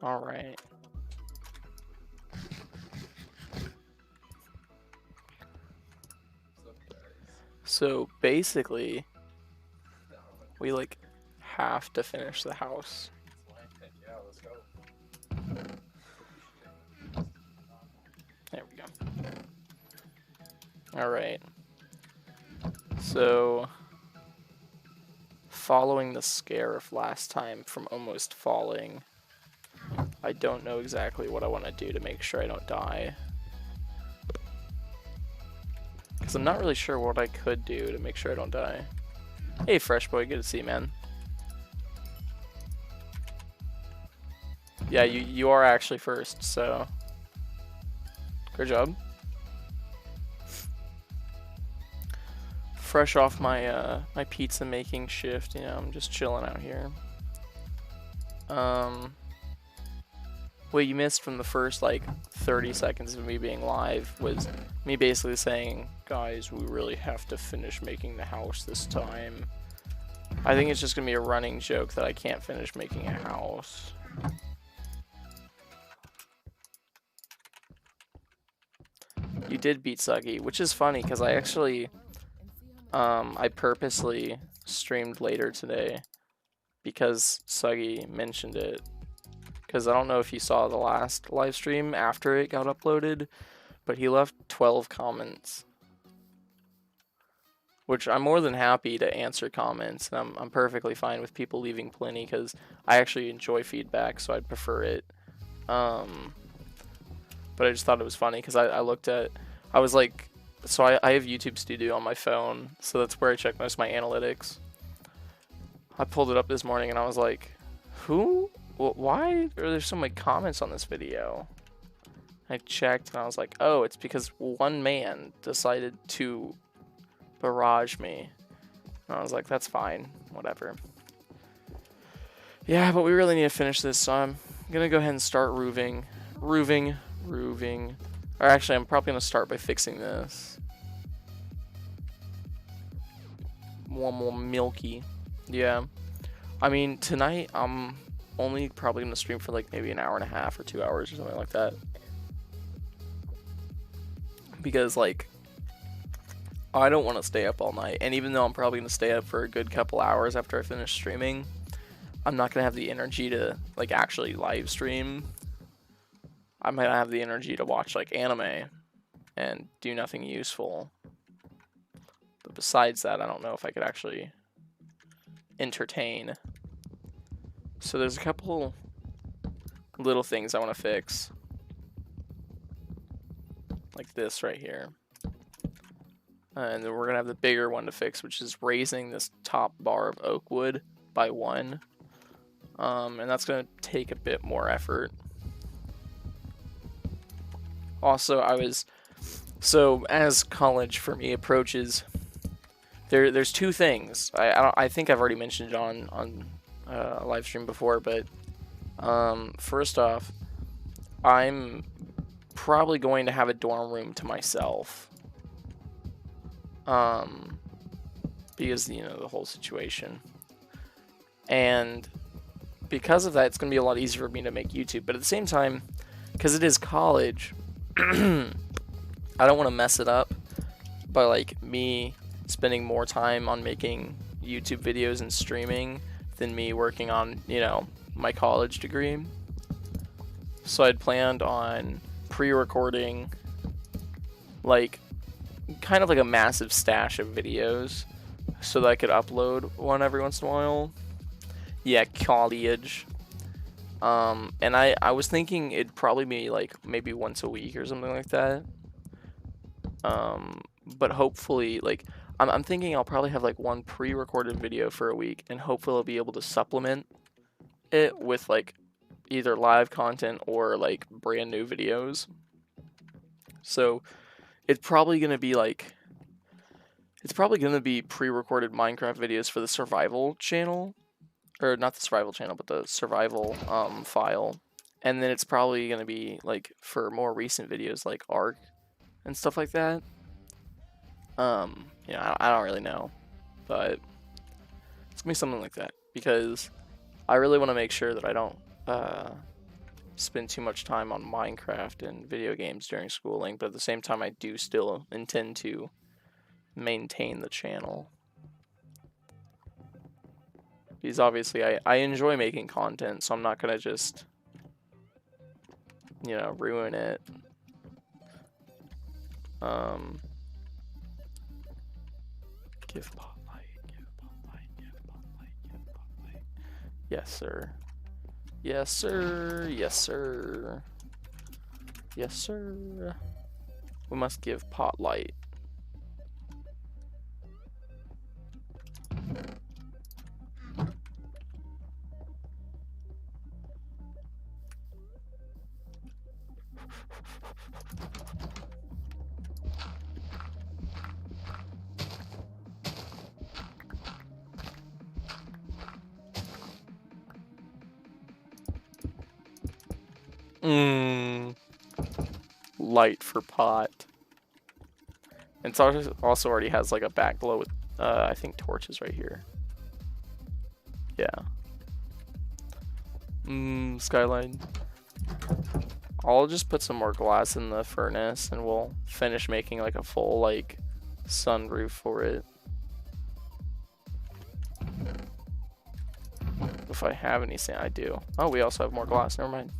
Alright. So basically, we like have to finish the house. Yeah, let's go. There we go. Alright. So, following the scare of last time from almost falling, I don't know exactly what I want to do to make sure I don't die. Because I'm not really sure what I could do to make sure I don't die. Hey, Fresh Boy, good to see you, man. Yeah, you are actually first, so good job. Fresh off my my pizza making shift, you know, I'm just chilling out here. What you missed from the first like 30 seconds of me being live was me basically saying, guys, we really have to finish making the house this time. I think it's just gonna be a running joke that I can't finish making a house. You did beat Suggy, which is funny because I actually, I purposely streamed later today because Suggy mentioned it. Because I don't know if you saw the last live stream after it got uploaded, but he left 12 comments. Which I'm more than happy to answer comments, and I'm perfectly fine with people leaving plenty because I actually enjoy feedback, so I'd prefer it. But I just thought it was funny because I looked at, I was like, so I have YouTube Studio on my phone, so that's where I check most of my analytics. I pulled it up this morning and I was like, who? Why are there so many comments on this video? I checked and I was like, oh, it's because one man decided to barrage me. And I was like, that's fine, whatever. Yeah, but we really need to finish this, so I'm gonna go ahead and start roofing. Or actually, I'm probably gonna start by fixing this. One more milky. Yeah. I mean, tonight I'm only probably gonna stream for like maybe an hour and a half or 2 hours or something like that. Because like, I don't want to stay up all night, and even though I'm probably gonna stay up for a good couple hours after I finish streaming, I'm not gonna have the energy to like actually live stream. I might have the energy to watch like anime and do nothing useful. But besides that, I don't know if I could actually entertain. So there's a couple little things I want to fix. Like this right here. And then we're going to have the bigger one to fix, which is raising this top bar of oak wood by 1. And that's going to take a bit more effort. Also, so as college for me approaches, there's two things. I think I've already mentioned it on a live stream before, but first off, I'm probably going to have a dorm room to myself. Because, you know, the whole situation. And because of that, it's going to be a lot easier for me to make YouTube. But at the same time, because it is college, I don't want to mess it up by, like, me spending more time on making YouTube videos and streaming than me working on, you know, my college degree. So I'd planned on pre-recording, like, kind of like a massive stash of videos so that I could upload one every once in a while. Yeah, college. And I was thinking it'd probably be like maybe once a week or something like that. But hopefully, like, I'm thinking I'll probably have like one pre-recorded video for a week, and hopefully I'll be able to supplement it with like either live content or like brand new videos. So it's probably gonna be like, it's probably gonna be pre-recorded Minecraft videos for the survival channel, or not the survival channel, but the survival file, and then it's probably gonna be like for more recent videos like Ark and stuff like that. You know, I don't really know, but it's gonna be something like that because I really want to make sure that I don't spend too much time on Minecraft and video games during schooling, but at the same time I do still intend to maintain the channel. Because obviously I enjoy making content, so I'm not gonna just, you know, ruin it. Give spotlight, give spotlight, give spotlight, give spotlight. Yes, sir. Yes, sir. Yes, sir. Yes, sir. We must give spotlight. Light for pot. And it also already has like a back glow with, I think, torches right here. Yeah. Skyline. I'll just put some more glass in the furnace and we'll finish making like a full like sunroof for it. If I have any sand, I do. Oh, we also have more glass, never mind.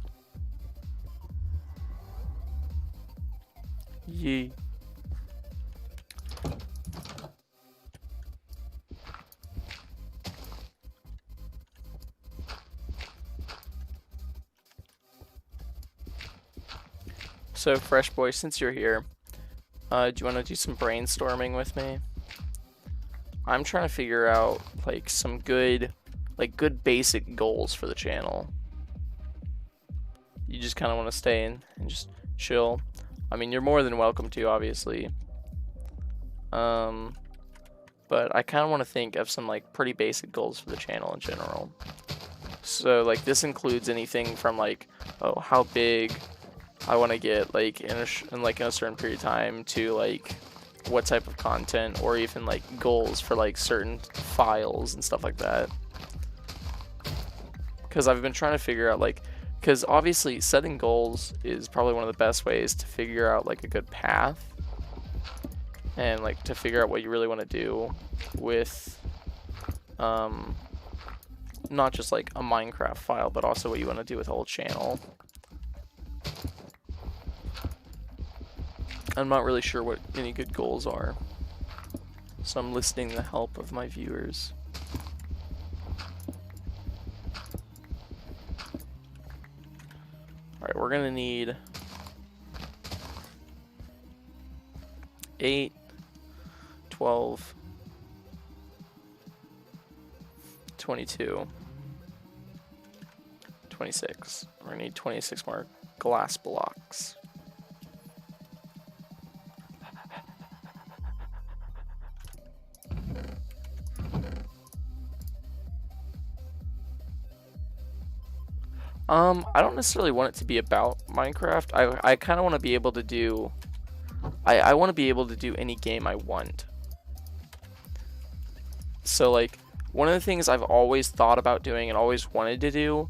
Yee. So, Fresh Boy, since you're here, do you want to do some brainstorming with me? I'm trying to figure out like some good basic goals for the channel. You just kind of want to stay in and just chill. I mean, you're more than welcome to, obviously. But I kind of want to think of some like pretty basic goals for the channel in general. So like this includes anything from like, oh, how big I want to get like in a certain period of time, to like what type of content, or even like goals for like certain files and stuff like that. Because I've been trying to figure out like, because obviously setting goals is probably one of the best ways to figure out like a good path, and like to figure out what you really want to do with not just like a Minecraft file, but also what you want to do with the whole channel. I'm not really sure what any good goals are, so I'm listening to the help of my viewers. Alright, we're gonna need 8, 12, 22, 26. We're gonna need 26 more glass blocks. I don't necessarily want it to be about Minecraft. I kind of want to be able to do... I want to be able to do any game I want. So, like, one of the things I've always thought about doing and always wanted to do,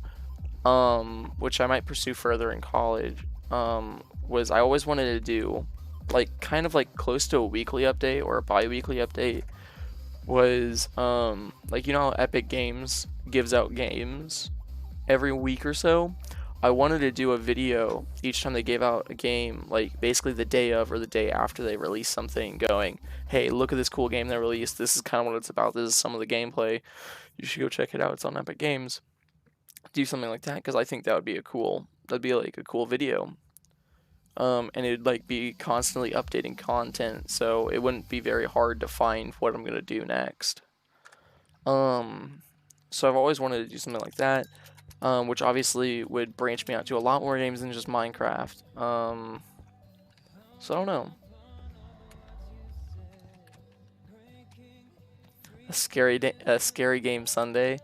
which I might pursue further in college, was I always wanted to do, like, kind of like close to a weekly update or a bi-weekly update, was, like, you know how Epic Games gives out games every week or so? I wanted to do a video each time they gave out a game, like basically the day of or the day after they released something, going, hey, look at this cool game they released, this is kind of what it's about, this is some of the gameplay, you should go check it out, it's on Epic Games. Do something like that, because I think that'd be like a cool video. And it'd like be constantly updating content, so it wouldn't be very hard to find what I'm gonna do next. So I've always wanted to do something like that. Which obviously would branch me out to a lot more games than just Minecraft. So I don't know. A scary game Sunday.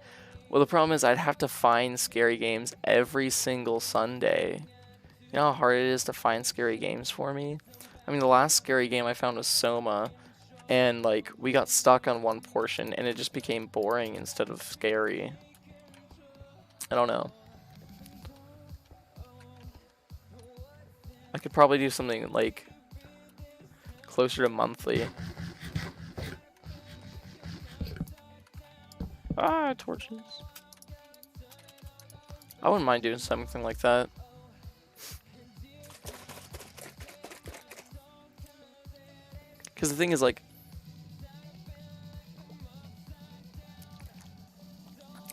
Well, the problem is I'd have to find scary games every single Sunday. You know how hard it is to find scary games for me? I mean, the last scary game I found was Soma, and like we got stuck on one portion and it just became boring instead of scary. I don't know. I could probably do something like closer to monthly. Ah, torches. I wouldn't mind doing something like that. Because the thing is, like,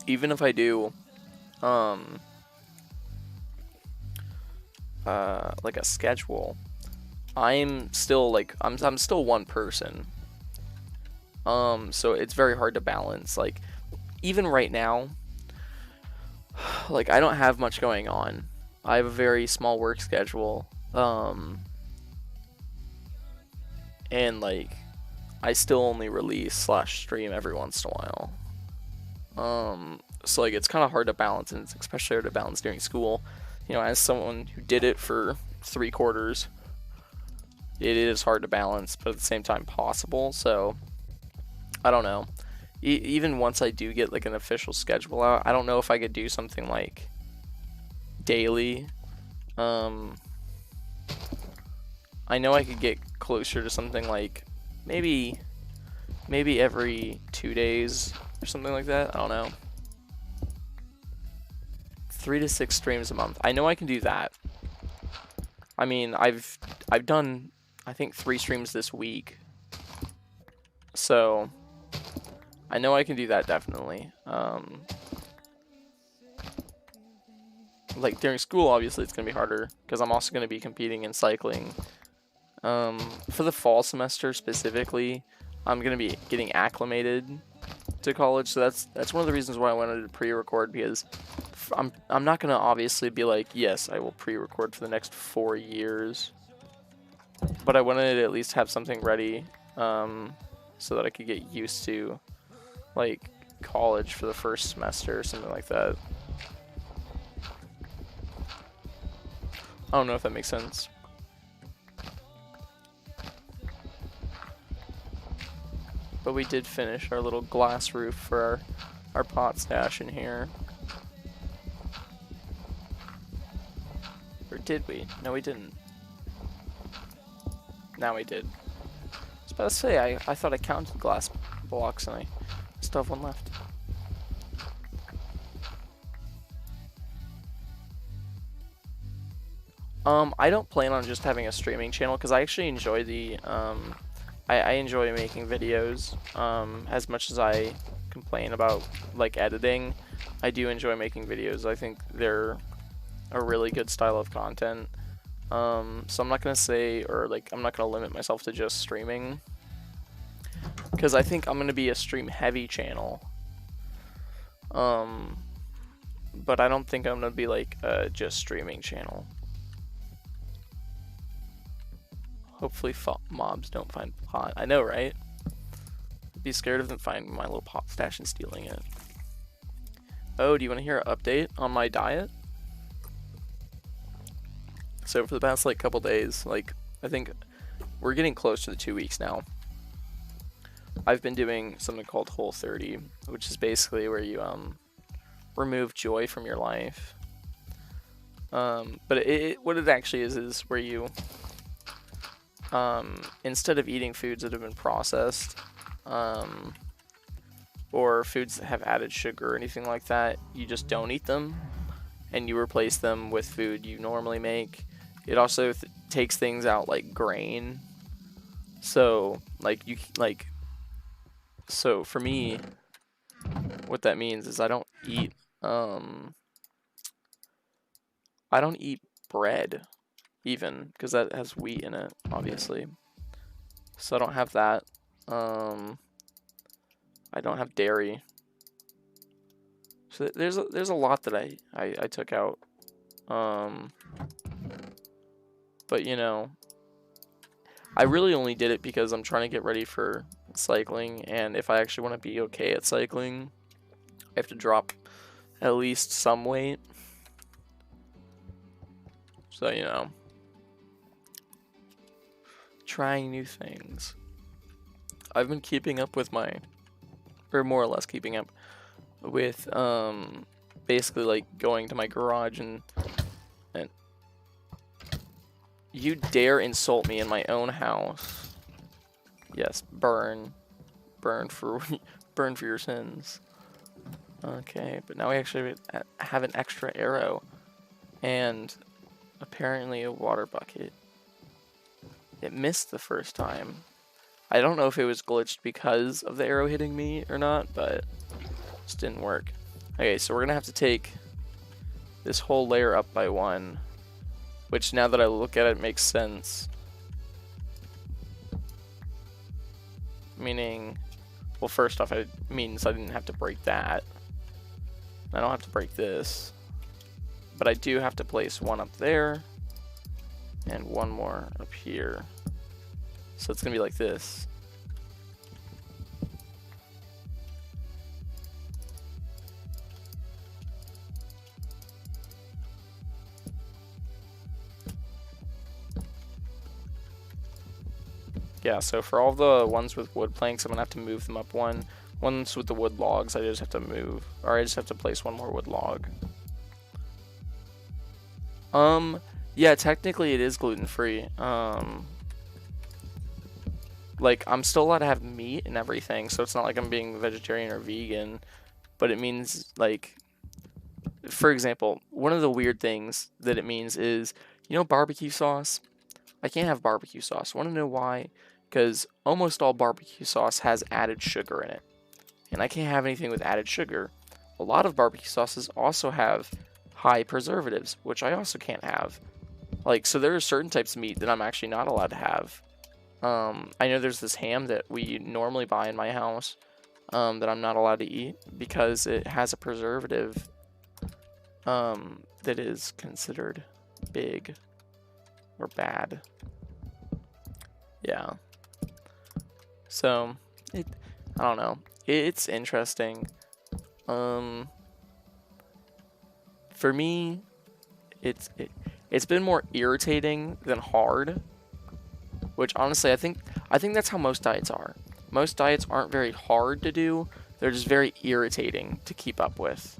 even if I do, like a schedule, I'm still like, I'm still one person. So it's very hard to balance. Like, even right now, like, I don't have much going on. I have a very small work schedule. And like, I still only release slash stream every once in a while. So like, it's kind of hard to balance, and it's especially hard to balance during school. You know, as someone who did it for 3/4, it is hard to balance, but at the same time possible. So I don't know. Even once I do get like an official schedule out, I don't know if I could do something like daily. I know I could get closer to something like maybe every 2 days or something like that. I don't know. 3 to 6 streams a month. I know I can do that. I mean, I've done, I think, 3 streams this week. So I know I can do that definitely. Like during school, obviously it's gonna be harder because I'm also gonna be competing in cycling. For the fall semester specifically, I'm gonna be getting acclimated to college, so that's one of the reasons why I wanted to pre-record, because I'm not gonna obviously be like, yes, I will pre-record for the next 4 years, but I wanted to at least have something ready, so that I could get used to like college for the first semester or something like that. I don't know if that makes sense. But we did finish our little glass roof for our pot stash in here. Or did we? No, we didn't. Now we did. I was about to say, I thought I counted glass blocks and I still have one left. I don't plan on just having a streaming channel because I actually enjoy the, I enjoy making videos, as much as I complain about, like, editing. I do enjoy making videos. I think they're a really good style of content. So I'm not gonna say, or like, I'm not gonna limit myself to just streaming, because I think I'm gonna be a stream heavy channel. But I don't think I'm gonna be like a just streaming channel. Hopefully mobs don't find pot. I know, right? I'd be scared of them finding my little pot stash and stealing it. Oh, do you want to hear an update on my diet? So for the past like couple days, like, I think we're getting close to the 2 weeks now. I've been doing something called Whole30, which is basically where you remove joy from your life. But what it actually is where you instead of eating foods that have been processed, or foods that have added sugar or anything like that, you just don't eat them, and you replace them with food you normally make. It also takes things out like grain. So so for me, what that means is I don't eat bread, even, because that has wheat in it, obviously. So I don't have that. I don't have dairy. So there's a lot that I took out. But you know, I really only did it because I'm trying to get ready for cycling, and if I actually want to be okay at cycling, I have to drop at least some weight. So, you know, trying new things. I've been keeping up with or more or less keeping up with, basically like going to my garage and You dare insult me in my own house. Yes, burn. Burn for burn for your sins. Okay, but now we actually have an extra arrow. And apparently a water bucket. It missed the first time. I don't know if it was glitched because of the arrow hitting me or not, but it just didn't work. Okay, so we're gonna have to take this whole layer up by one, which now that I look at it makes sense. Meaning, well, first off, it means I didn't have to break that. I don't have to break this, but I do have to place one up there and one more up here. So it's gonna be like this. Yeah, so for all the ones with wood planks, I'm gonna have to move them up one. Ones with the wood logs, I just have to move, or I just have to place one more wood log. Yeah, technically it is gluten-free. Like, I'm still allowed to have meat and everything, so it's not like I'm being vegetarian or vegan, but it means, like, for example, one of the weird things that it means is, you know, barbecue sauce? I can't have barbecue sauce. Want to know why? Because almost all barbecue sauce has added sugar in it. And I can't have anything with added sugar. A lot of barbecue sauces also have high preservatives, which I also can't have. Like, so there are certain types of meat that I'm actually not allowed to have. I know there's this ham that we normally buy in my house that I'm not allowed to eat because it has a preservative that is considered big or bad. Yeah. So, I don't know. It's interesting. For me, it's been more irritating than hard, which honestly I think that's how most diets are. Most diets aren't very hard to do. They're just very irritating to keep up with.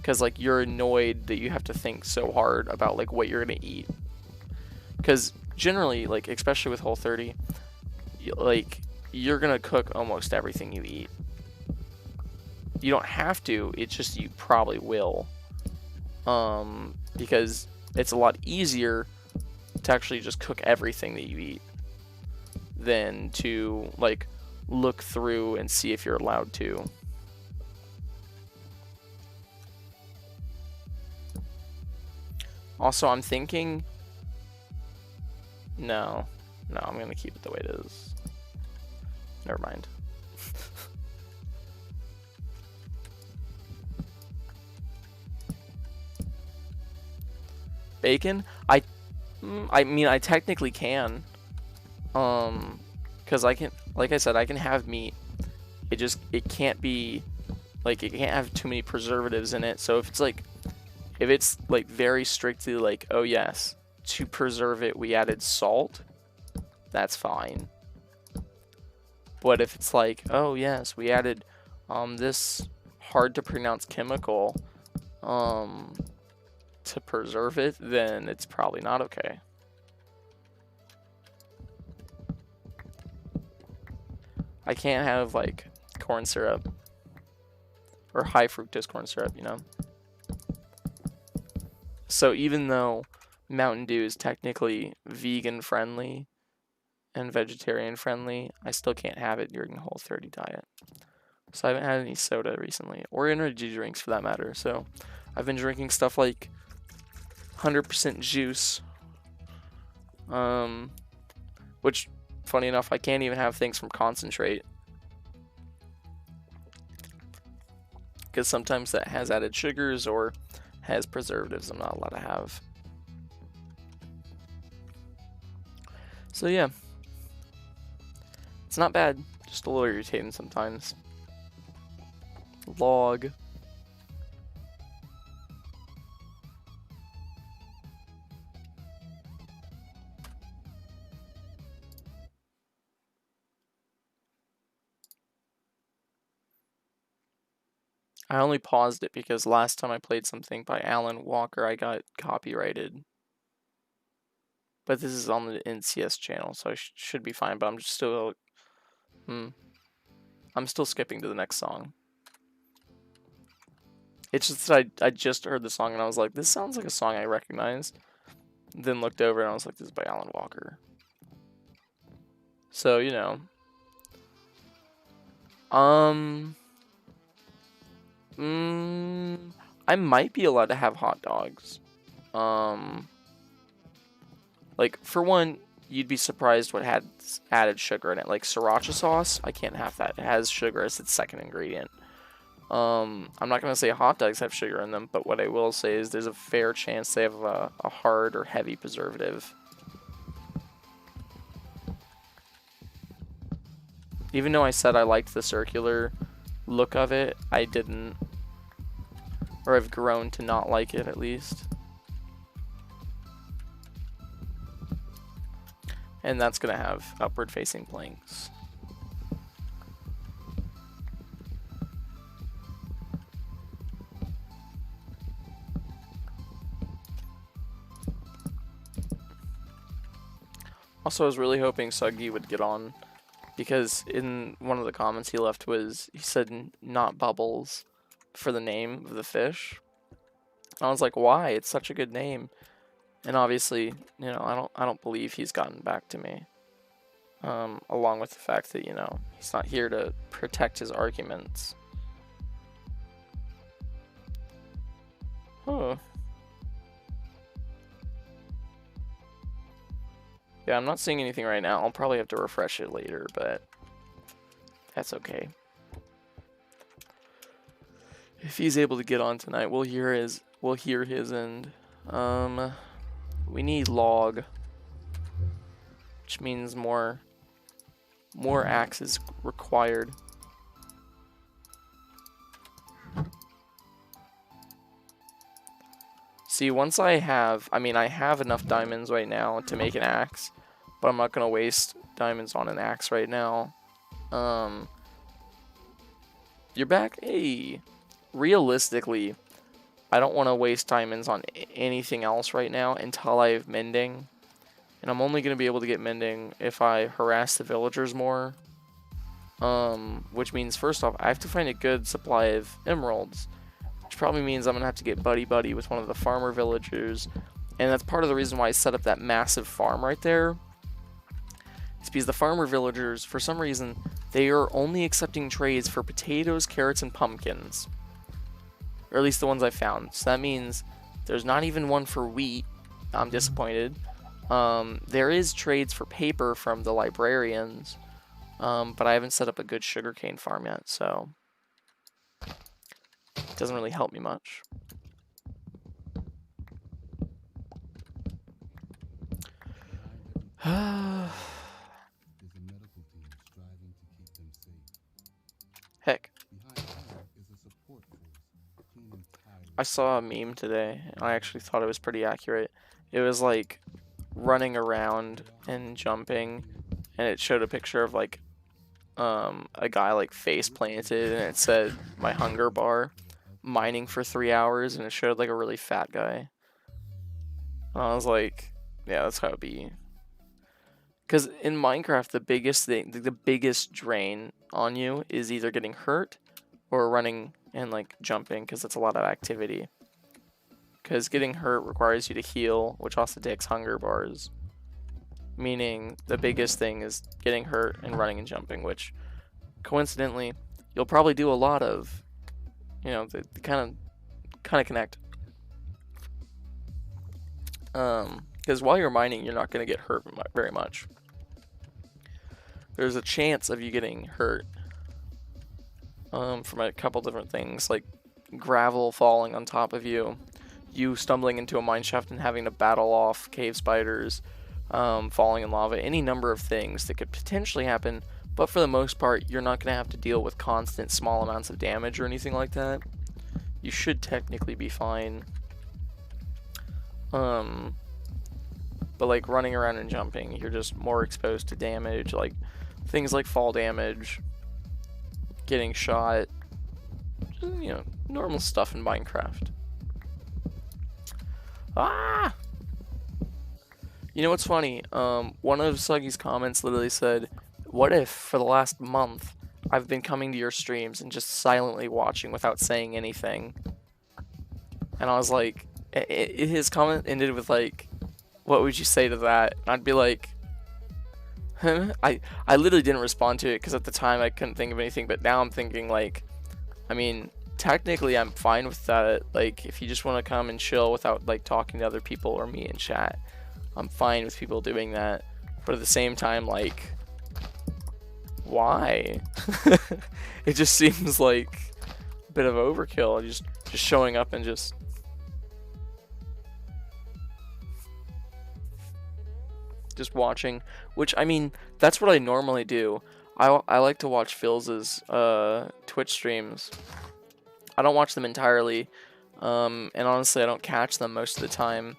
Cuz like you're annoyed that you have to think so hard about like what you're going to eat. Cuz generally like especially with Whole30, like you're going to cook almost everything you eat. You don't have to, it's just you probably will. Because it's a lot easier to actually just cook everything that you eat than to like look through and see if you're allowed to. Also, I'm thinking, no, I'm gonna keep it the way it is. Never mind. Bacon? I mean, I technically can. Because I can, like I said, I can have meat. It can't be, like, it can't have too many preservatives in it. So if it's like very strictly like, oh yes, to preserve it, we added salt, that's fine. But if it's like, oh yes, we added, this hard to pronounce chemical, to preserve it, then it's probably not okay. I can't have like corn syrup or high fructose corn syrup, you know? So even though Mountain Dew is technically vegan friendly and vegetarian friendly, I still can't have it during the Whole30 diet. So I haven't had any soda recently, or energy drinks for that matter. So I've been drinking stuff like 100% juice, which, funny enough, I can't even have things from concentrate. Because sometimes that has added sugars or has preservatives I'm not allowed to have. So yeah, it's not bad, just a little irritating sometimes. Log. I only paused it because last time I played something by Alan Walker, I got copyrighted. But this is on the NCS channel, so I should be fine. But I'm just still, I'm still skipping to the next song. It's just that I just heard the song and I was like, this sounds like a song I recognize. Then looked over and I was like, this is by Alan Walker. So, you know. I might be allowed to have hot dogs. Like, for one, you'd be surprised what had added sugar in it. Like, sriracha sauce, I can't have that. It has sugar as its second ingredient. I'm not going to say hot dogs have sugar in them, but what I will say is there's a fair chance they have a hard or heavy preservative. Even though I said I liked the circular look of it, I didn't. Or I've grown to not like it, at least. And that's going to have upward-facing planks. Also, I was really hoping Suggy would get on, because in one of the comments he left he said not bubbles for the name of the fish. I was like, why? It's such a good name. And obviously, you know, I don't believe he's gotten back to me. Along with the fact that, you know, he's not here to protect his arguments. Huh. Yeah, I'm not seeing anything right now. I'll probably have to refresh it later, but that's okay. If he's able to get on tonight, we'll hear his end. We need log, which means more axes required. See, once I have enough diamonds right now to make an axe, but I'm not gonna waste diamonds on an axe right now. You're back? Hey. Realistically, I don't want to waste diamonds on anything else right now until I have mending. And I'm only going to be able to get mending if I harass the villagers more. Which means, first off, I have to find a good supply of emeralds. Which probably means I'm going to have to get buddy-buddy with one of the farmer villagers. And that's part of the reason why I set up that massive farm right there. It's because the farmer villagers, for some reason, they are only accepting trades for potatoes, carrots, and pumpkins. Or at least the ones I found. So that means there's not even one for wheat. I'm disappointed. There is trades for paper from the librarians. But I haven't set up a good sugarcane farm yet, so it doesn't really help me much. Heck. I saw a meme today, and I actually thought it was pretty accurate. It was like running around and jumping, and it showed a picture of like a guy like face planted, and it said my hunger bar, mining for 3 hours, and it showed like a really fat guy. And I was like, yeah, that's how it'd be. Because in Minecraft, the biggest thing, the biggest drain on you is either getting hurt or running and like jumping, because that's a lot of activity. Because getting hurt requires you to heal, which also takes hunger bars. Meaning the biggest thing is getting hurt and running and jumping, which coincidentally you'll probably do a lot of. You know, they kind of connect. Because while you're mining, you're not going to get hurt very much. There's a chance of you getting hurt from a couple different things, like gravel falling on top of you, you stumbling into a mineshaft and having to battle off cave spiders, falling in lava, any number of things that could potentially happen, but for the most part, you're not going to have to deal with constant small amounts of damage or anything like that. You should technically be fine. But like running around and jumping, you're just more exposed to damage, like things like fall damage, getting shot, just, you know, normal stuff in Minecraft. Ah! You know what's funny? One of Suggy's comments literally said, "What if for the last month I've been coming to your streams and just silently watching without saying anything?" And I was like, his comment ended with like, "What would you say to that?" And I'd be like, huh? I literally didn't respond to it because at the time I couldn't think of anything, but now I'm thinking like, I mean, technically I'm fine with that. Like, if you just want to come and chill without like talking to other people or me in chat, I'm fine with people doing that. But at the same time, like, why? It just seems like a bit of overkill. Just showing up and just watching, which I mean, that's what I normally do. I like to watch Phil's Twitch streams. I don't watch them entirely, and honestly, I don't catch them most of the time.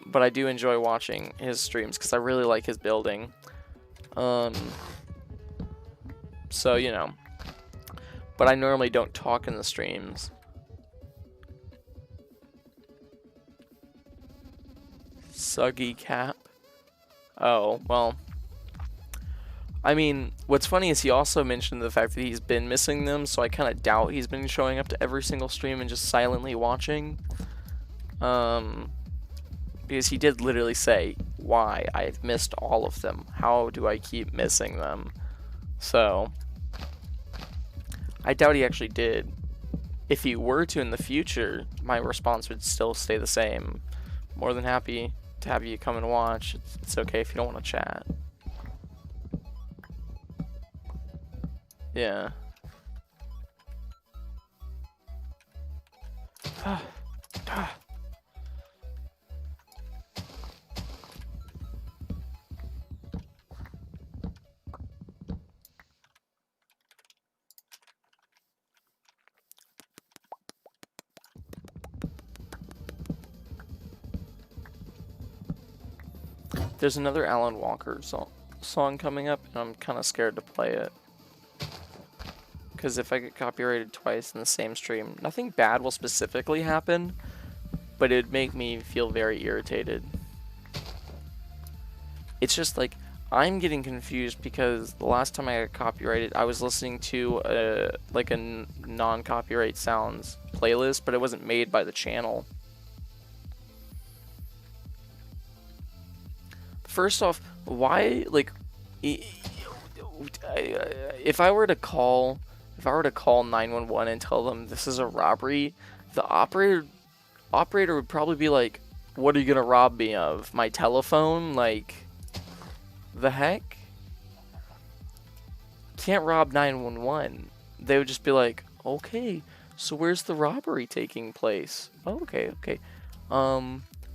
But I do enjoy watching his streams because I really like his building. So you know, but I normally don't talk in the streams. Suggy cap. Oh, well. I mean, what's funny is he also mentioned the fact that he's been missing them, so I kind of doubt he's been showing up to every single stream and just silently watching. Because he did literally say, "Why? I've missed all of them. How do I keep missing them?" So, I doubt he actually did. If he were to in the future, my response would still stay the same. More than happy to have you come and watch. It's okay if you don't want to chat. Yeah. There's another Alan Walker song coming up, and I'm kind of scared to play it. Because if I get copyrighted twice in the same stream, nothing bad will specifically happen, but it'd make me feel very irritated. It's just like, I'm getting confused because the last time I got copyrighted, I was listening to a non-copyright sounds playlist, but it wasn't made by the channel. First off, why, like, if I were to call 911 and tell them this is a robbery, the operator would probably be like, "What are you gonna rob me of? My telephone?" Like, the heck? Can't rob 911. They would just be like, "Okay, so where's the robbery taking place?" Oh, okay.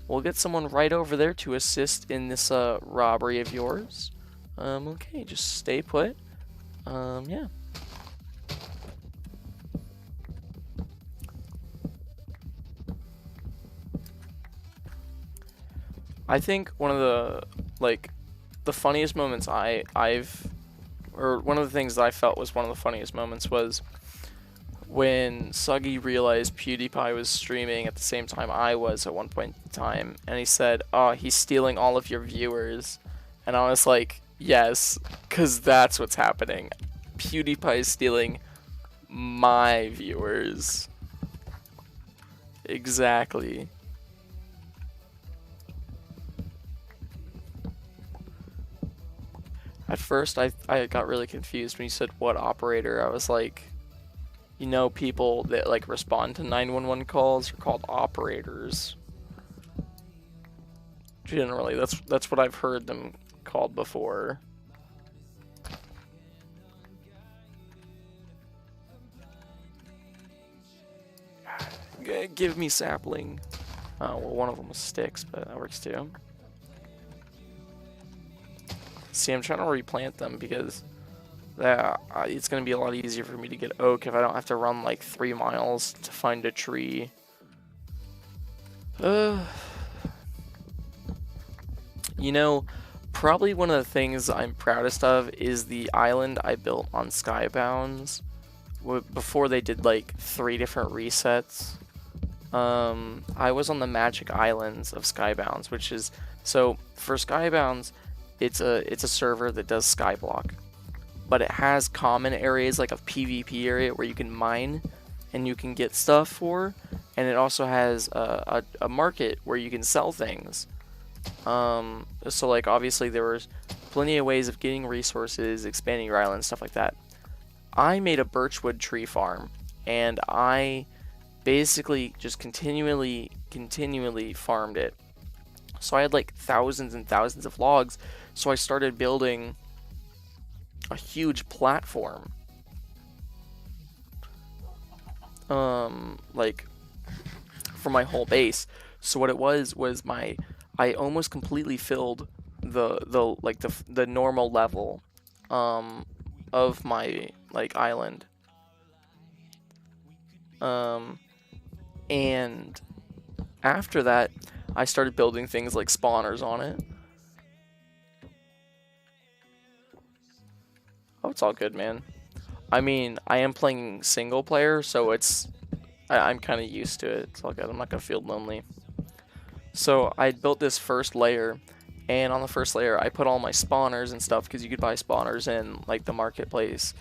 We'll get someone right over there to assist in this robbery of yours. Okay, just stay put. Yeah. I think one of the funniest moments one of the things that I felt was one of the funniest moments was when Suggy realized PewDiePie was streaming at the same time I was at one point in time, and he said, "Oh, he's stealing all of your viewers." And I was like, yes, because that's what's happening. PewDiePie is stealing my viewers. Exactly. At first, I got really confused when you said what operator. I was like, you know, people that like respond to 911 calls are called operators. Generally, that's what I've heard them called before. Give me sapling. Oh, well, one of them was sticks, but that works too. See, I'm trying to replant them because it's going to be a lot easier for me to get oak if I don't have to run like 3 miles to find a tree. You know, probably one of the things I'm proudest of is the island I built on Skybounds before they did like 3 different resets. I was on the Magic Islands of Skybounds, which is So for Skybounds, it's a server that does Skyblock, but it has common areas like a PvP area where you can mine and you can get stuff for, and it also has a market where you can sell things. So like obviously there was plenty of ways of getting resources, expanding your island, stuff like that. I made a birchwood tree farm, and I basically just continually farmed it. So I had like thousands and thousands of logs. So I started building a huge platform. Like for my whole base. So what it was I almost completely filled the normal level of my like island. And after that, I started building things like spawners on it. Oh, it's all good, man. I mean, I am playing single player, so I'm kind of used to it. It's all good. I'm not gonna feel lonely. So I built this first layer, and on the first layer, I put all my spawners and stuff because you could buy spawners in like the marketplace,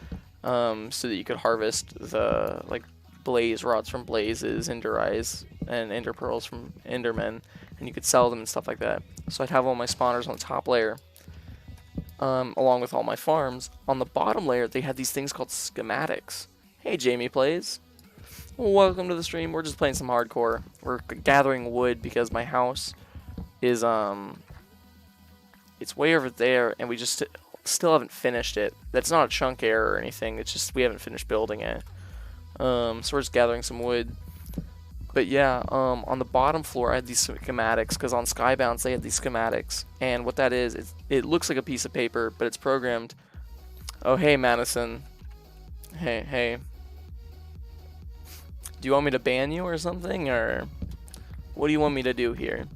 so that you could harvest the like blaze rods from blazes, ender eyes, and ender pearls from endermen, and you could sell them and stuff like that. So I'd have all my spawners on the top layer, along with all my farms. On the bottom layer, they had these things called schematics. Hey, Jamie Plays. Welcome to the stream. We're just playing some hardcore. We're gathering wood because my house is, it's way over there, and we just still haven't finished it. That's not a chunk error or anything. It's just we haven't finished building it. So we're just gathering some wood. But yeah, on the bottom floor, I had these schematics, because on Skybounds, they had these schematics. And what that is, it looks like a piece of paper, but it's programmed. Oh, hey, Madison. Hey. Do you want me to ban you or something, or what do you want me to do here?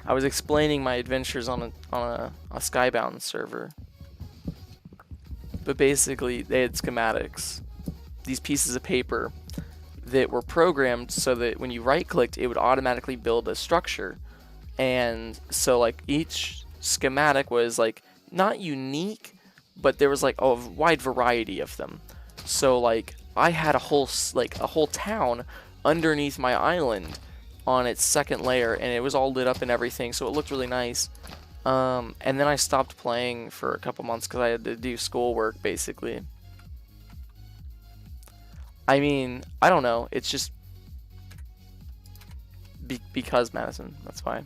I was explaining my adventures on a Skybound server. But basically, they had schematics. These pieces of paper that were programmed so that when you right-clicked, it would automatically build a structure. And so, like, each schematic was, like, not unique, but there was, like, a wide variety of them. So, like, I had a whole town underneath my island on its second layer, and it was all lit up and everything, so it looked really nice. And then I stopped playing for a couple months because I had to do schoolwork, basically. I mean, I don't know. It's just because Madison. That's fine.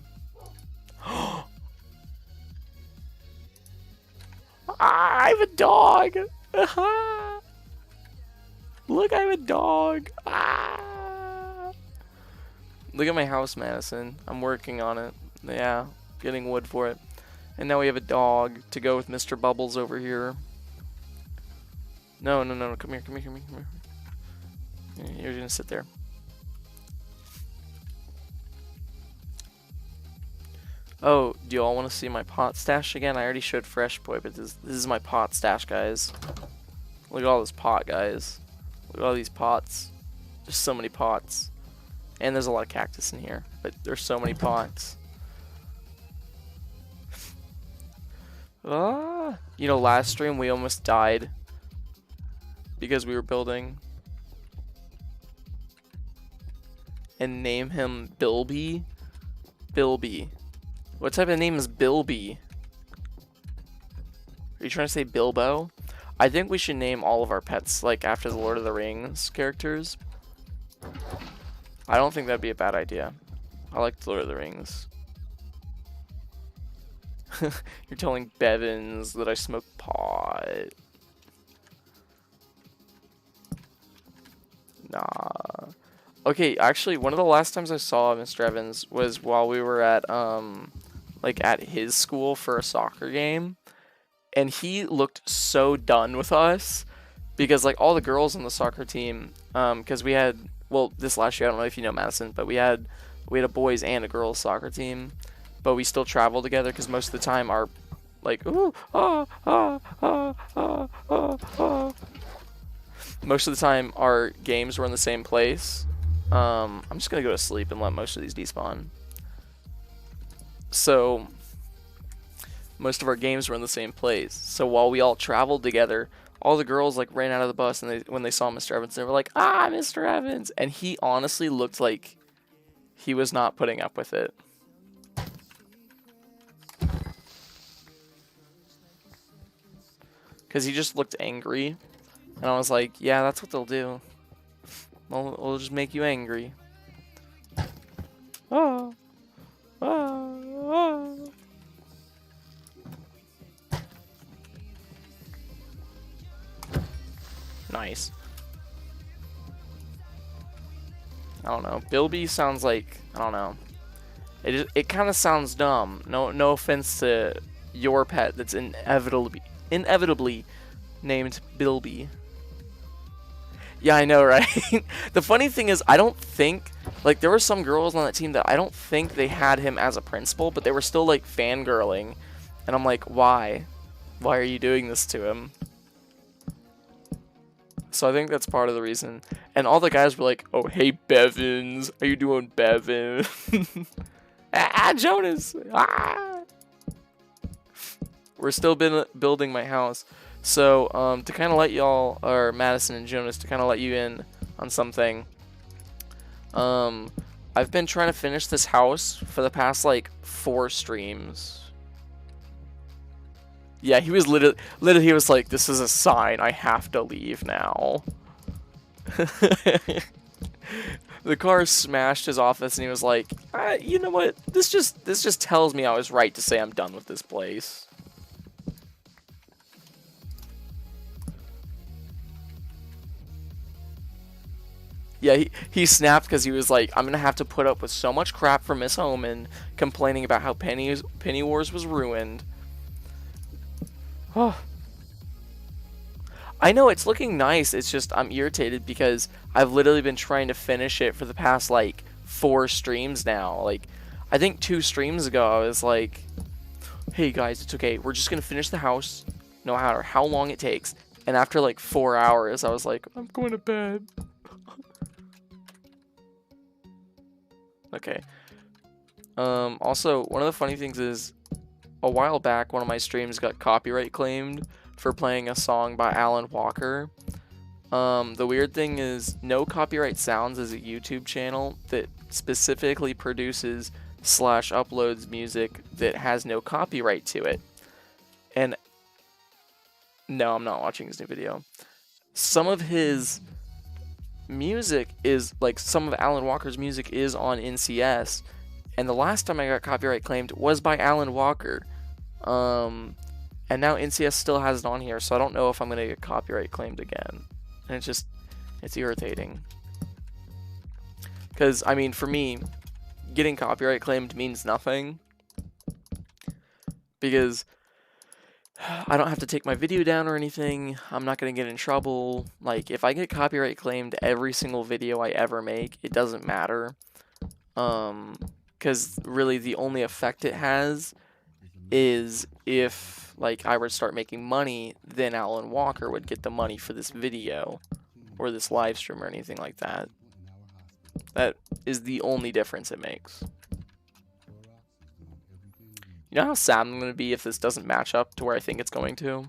I have a dog. Look, I have a dog. Look at my house, Madison. I'm working on it. Yeah, getting wood for it. And now we have a dog to go with Mr. Bubbles over here. No. Come here. You're gonna sit there. Oh, do you all want to see my pot stash again? I already showed Fresh Boy, but this is my pot stash, guys. Look at all this pot, guys. Look at all these pots. There's so many pots. And there's a lot of cactus in here, but there's so many pots. You know, last stream we almost died because we were building. And name him Bilby? Bilby. What type of name is Bilby? Are you trying to say Bilbo? I think we should name all of our pets, like, after the Lord of the Rings characters. I don't think that'd be a bad idea. I like the Lord of the Rings. You're telling Bevins that I smoke pot. Nah. Okay, actually, one of the last times I saw Mr. Evans was while we were at, like, at his school for a soccer game. And he looked so done with us. Because, like, all the girls on the soccer team, because we had, well, this last year, I don't know if you know Madison, but we had a boys and a girls soccer team. But we still travel together because most of the time our, like, most of the time our games were in the same place. I'm just gonna go to sleep and let most of these despawn. So most of our games were in the same place. So while we all traveled together, all the girls like ran out of the bus, and when they saw Mr. Evans, they were like, "Ah, Mr. Evans!" And he honestly looked like he was not putting up with it. Because he just looked angry. And I was like, yeah, that's what they'll do. We'll just make you angry. Oh. Oh. Oh. Nice. I don't know. Bilby sounds like, I don't know. It kind of sounds dumb. No offense to your pet that's inevitably named Bilby. Yeah, I know, right? The funny thing is, I don't think, like, there were some girls on that team that I don't think they had him as a principal, but they were still, like, fangirling. And I'm like, why? Why are you doing this to him? So I think that's part of the reason. And all the guys were like, oh, hey, Bevins. How you doing, Bevin? Jonas. Ah. We're still building my house. So, to kind of let y'all, or Madison and Jonas, to kind of let you in on something, I've been trying to finish this house for the past, like, 4 streams. Yeah, he was literally he was like, this is a sign, I have to leave now. The car smashed his office, and he was like, you know what, this just tells me I was right to say I'm done with this place. Yeah, he snapped because he was like, I'm going to have to put up with so much crap from Miss Omen complaining about how Penny Wars was ruined. Oh. I know, it's looking nice, it's just I'm irritated because I've literally been trying to finish it for the past, like, 4 streams now. Like, I think 2 streams ago I was like, hey guys, it's okay, we're just going to finish the house, no matter how long it takes. And after, like, 4 hours, I was like, I'm going to bed. Okay. Also, one of the funny things is, a while back, one of my streams got copyright claimed for playing a song by Alan Walker. The weird thing is, No Copyright Sounds is a YouTube channel that specifically produces / uploads music that has no copyright to it. And no, I'm not watching his new video. Some of his music is, like, some of Alan Walker's music is on NCS, and the last time I got copyright claimed was by Alan Walker. And now NCS still has it on here, so I don't know if I'm gonna get copyright claimed again. And it's irritating. Because, I mean, for me, getting copyright claimed means nothing. Because I don't have to take my video down or anything. I'm not going to get in trouble. Like, if I get copyright claimed every single video I ever make, it doesn't matter. Because really the only effect it has is if, like, I were to start making money, then Alan Walker would get the money for this video or this live stream or anything like that. That is the only difference it makes. You know how sad I'm going to be if this doesn't match up to where I think it's going to?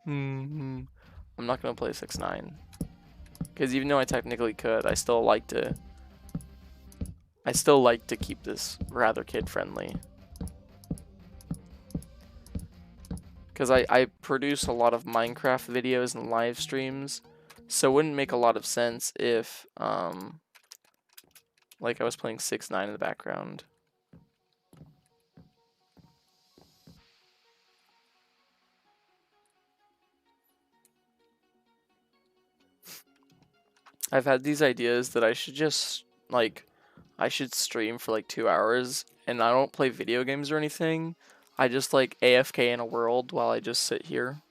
I'm not going to play 6-9. Because even though I technically could, I still like to keep this rather kid-friendly. Because I produce a lot of Minecraft videos and live streams, so it wouldn't make a lot of sense if, like, I was playing 6-9 in the background. I've had these ideas that I should just, like, I should stream for, like, 2 hours, and I don't play video games or anything. I just, like, AFK in a world while I just sit here.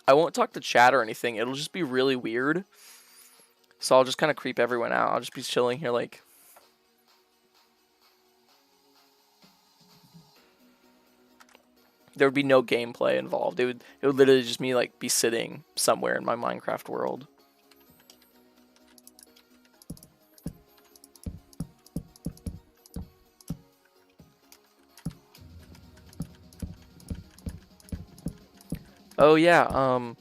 I won't talk to chat or anything. It'll just be really weird. So I'll just kind of creep everyone out. I'll just be chilling here, like... There would be no gameplay involved. It would literally just me, like, be sitting somewhere in my Minecraft world. Oh yeah,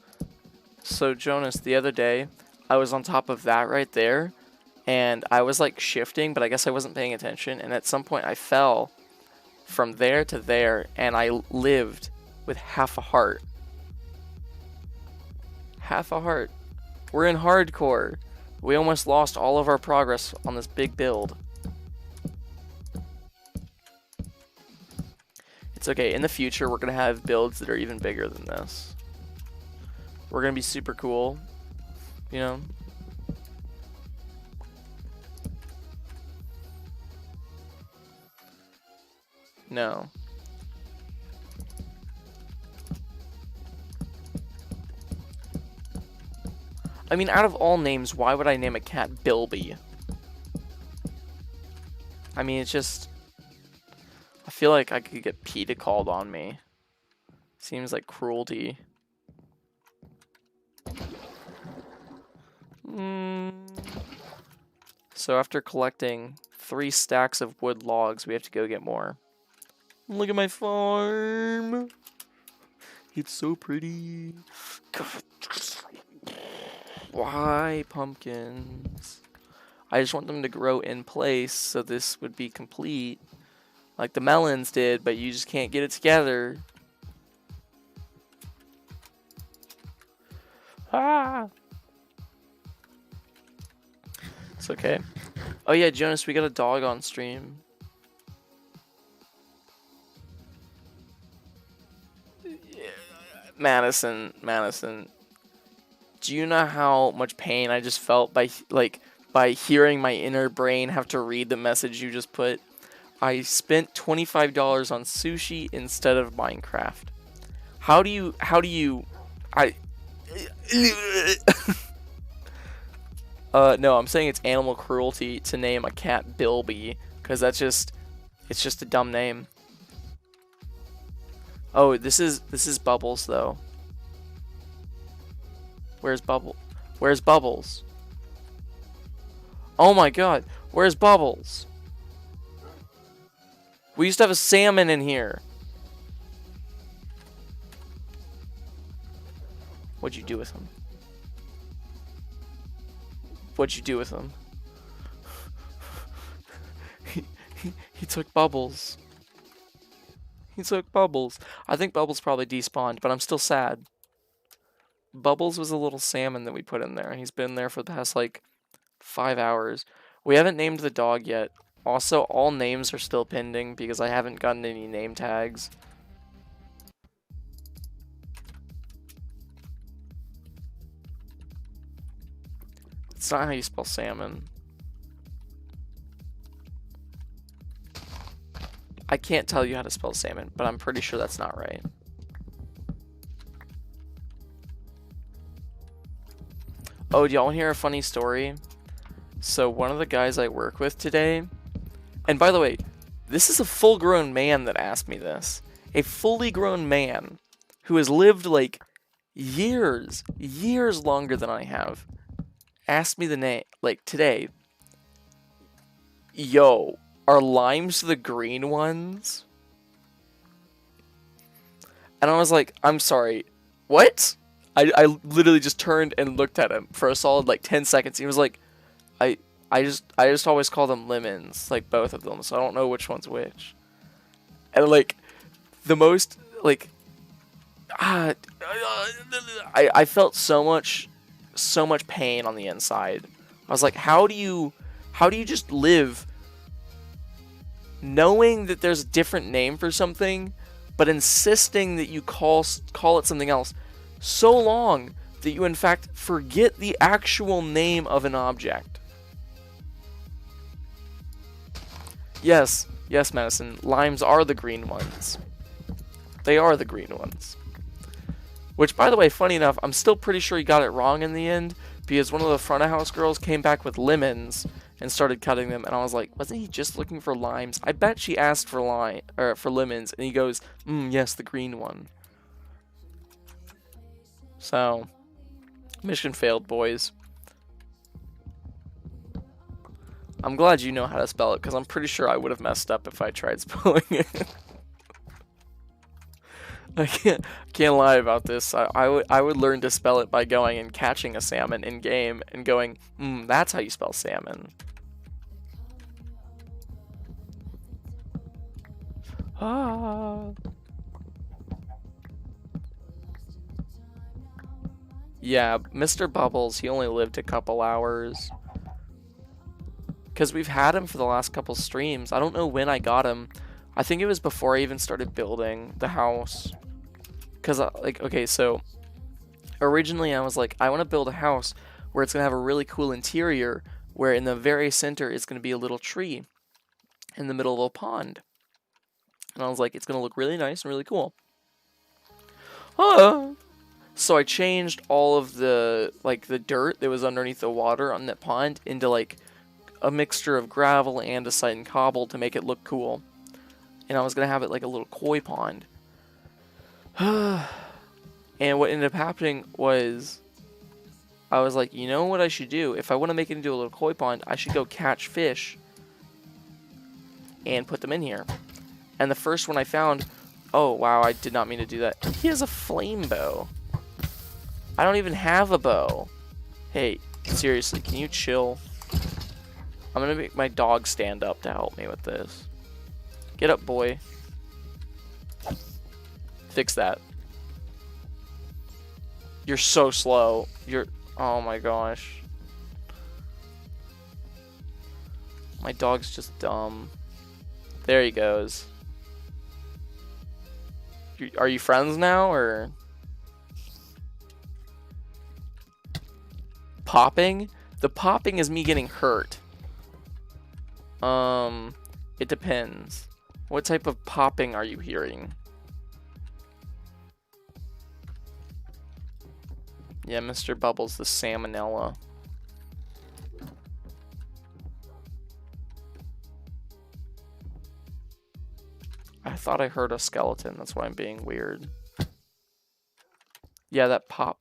so Jonas, the other day, I was on top of that right there, and I was like shifting, but I guess I wasn't paying attention, and at some point I fell from there to there, and I lived with half a heart. Half a heart. We're in hardcore. We almost lost all of our progress on this big build. It's okay, in the future we're gonna have builds that are even bigger than this. We're gonna be super cool, you know? No. I mean, out of all names, why would I name a cat Bilby? I mean, it's just... I feel like I could get PETA called on me. Seems like cruelty. So after collecting 3 stacks of wood logs, we have to go get more. Look at my farm! It's so pretty. Why pumpkins? I just want them to grow in place so this would be complete. Like the melons did, but you just can't get it together. Ah! It's okay. Oh yeah, Jonas, we got a dog on stream. Madison, do you know how much pain I just felt by hearing my inner brain have to read the message you just put? I spent $25 on sushi instead of Minecraft. How do you no, I'm saying it's animal cruelty to name a cat Bilby, because it's just a dumb name. Oh, this is Bubbles though. Where's Bubbles? Oh my god, where's Bubbles? We used to have a salmon in here. What'd you do with him? What'd you do with him? He took Bubbles. He took Bubbles. I think Bubbles probably despawned, but I'm still sad. Bubbles was a little salmon that we put in there, and he's been there for the past, like, 5 hours. We haven't named the dog yet. Also, all names are still pending because I haven't gotten any name tags. It's not how you spell salmon. I can't tell you how to spell salmon, but I'm pretty sure that's not right. Oh, do y'all want to hear a funny story? So one of the guys I work with today, and by the way, this is a full-grown man that asked me this. A fully grown man who has lived like years longer than I have, asked me the name, like today, yo, are limes the green ones? And I was like, I'm sorry, what? I literally just turned and looked at him for a solid like 10 seconds. He was like, I just always call them lemons, like both of them, so I don't know which one's which. And like the most like I felt so much pain on the inside. I was like, how do you just live knowing that there's a different name for something, but insisting that you call it something else so long that you in fact forget the actual name of an object? Yes, Madison, limes are the green ones. They are the green ones. Which, by the way, funny enough, I'm still pretty sure he got it wrong in the end, because one of the front of house girls came back with lemons and started cutting them, and I was like, wasn't he just looking for limes? I bet she asked for lemons, and he goes, yes, the green one. So, mission failed, boys. I'm glad you know how to spell it, because I'm pretty sure I would have messed up if I tried spelling it. I can't lie about this. I would learn to spell it by going and catching a salmon in game and going, that's how you spell salmon. Ah. Yeah, Mr. Bubbles, he only lived a couple hours. Because we've had him for the last couple streams. I don't know when I got him. I think it was before I even started building the house. Because, like, okay, so originally I was like, I want to build a house where it's going to have a really cool interior, where in the very center is going to be a little tree in the middle of a pond. And I was like, it's going to look really nice and really cool. So I changed all of the, like, the dirt that was underneath the water on that pond into, like, a mixture of gravel, andesite, and cobble to make it look cool. And I was going to have it like a little koi pond. And what ended up happening was, I was like, you know what I should do? If I want to make it into a little koi pond, I should go catch fish and put them in here. And the first one I found, oh wow, I did not mean to do that. He has a flame bow. I don't even have a bow. Hey, seriously, can you chill? I'm gonna make my dog stand up to help me with this. Get up, boy. Fix that. You're so slow. Oh my gosh. My dog's just dumb. There he goes. Are you friends now, or? Popping? The popping is me getting hurt. It depends. What type of popping are you hearing? Yeah, Mr. Bubbles, the salmonella. I thought I heard a skeleton, that's why I'm being weird. Yeah, that pop.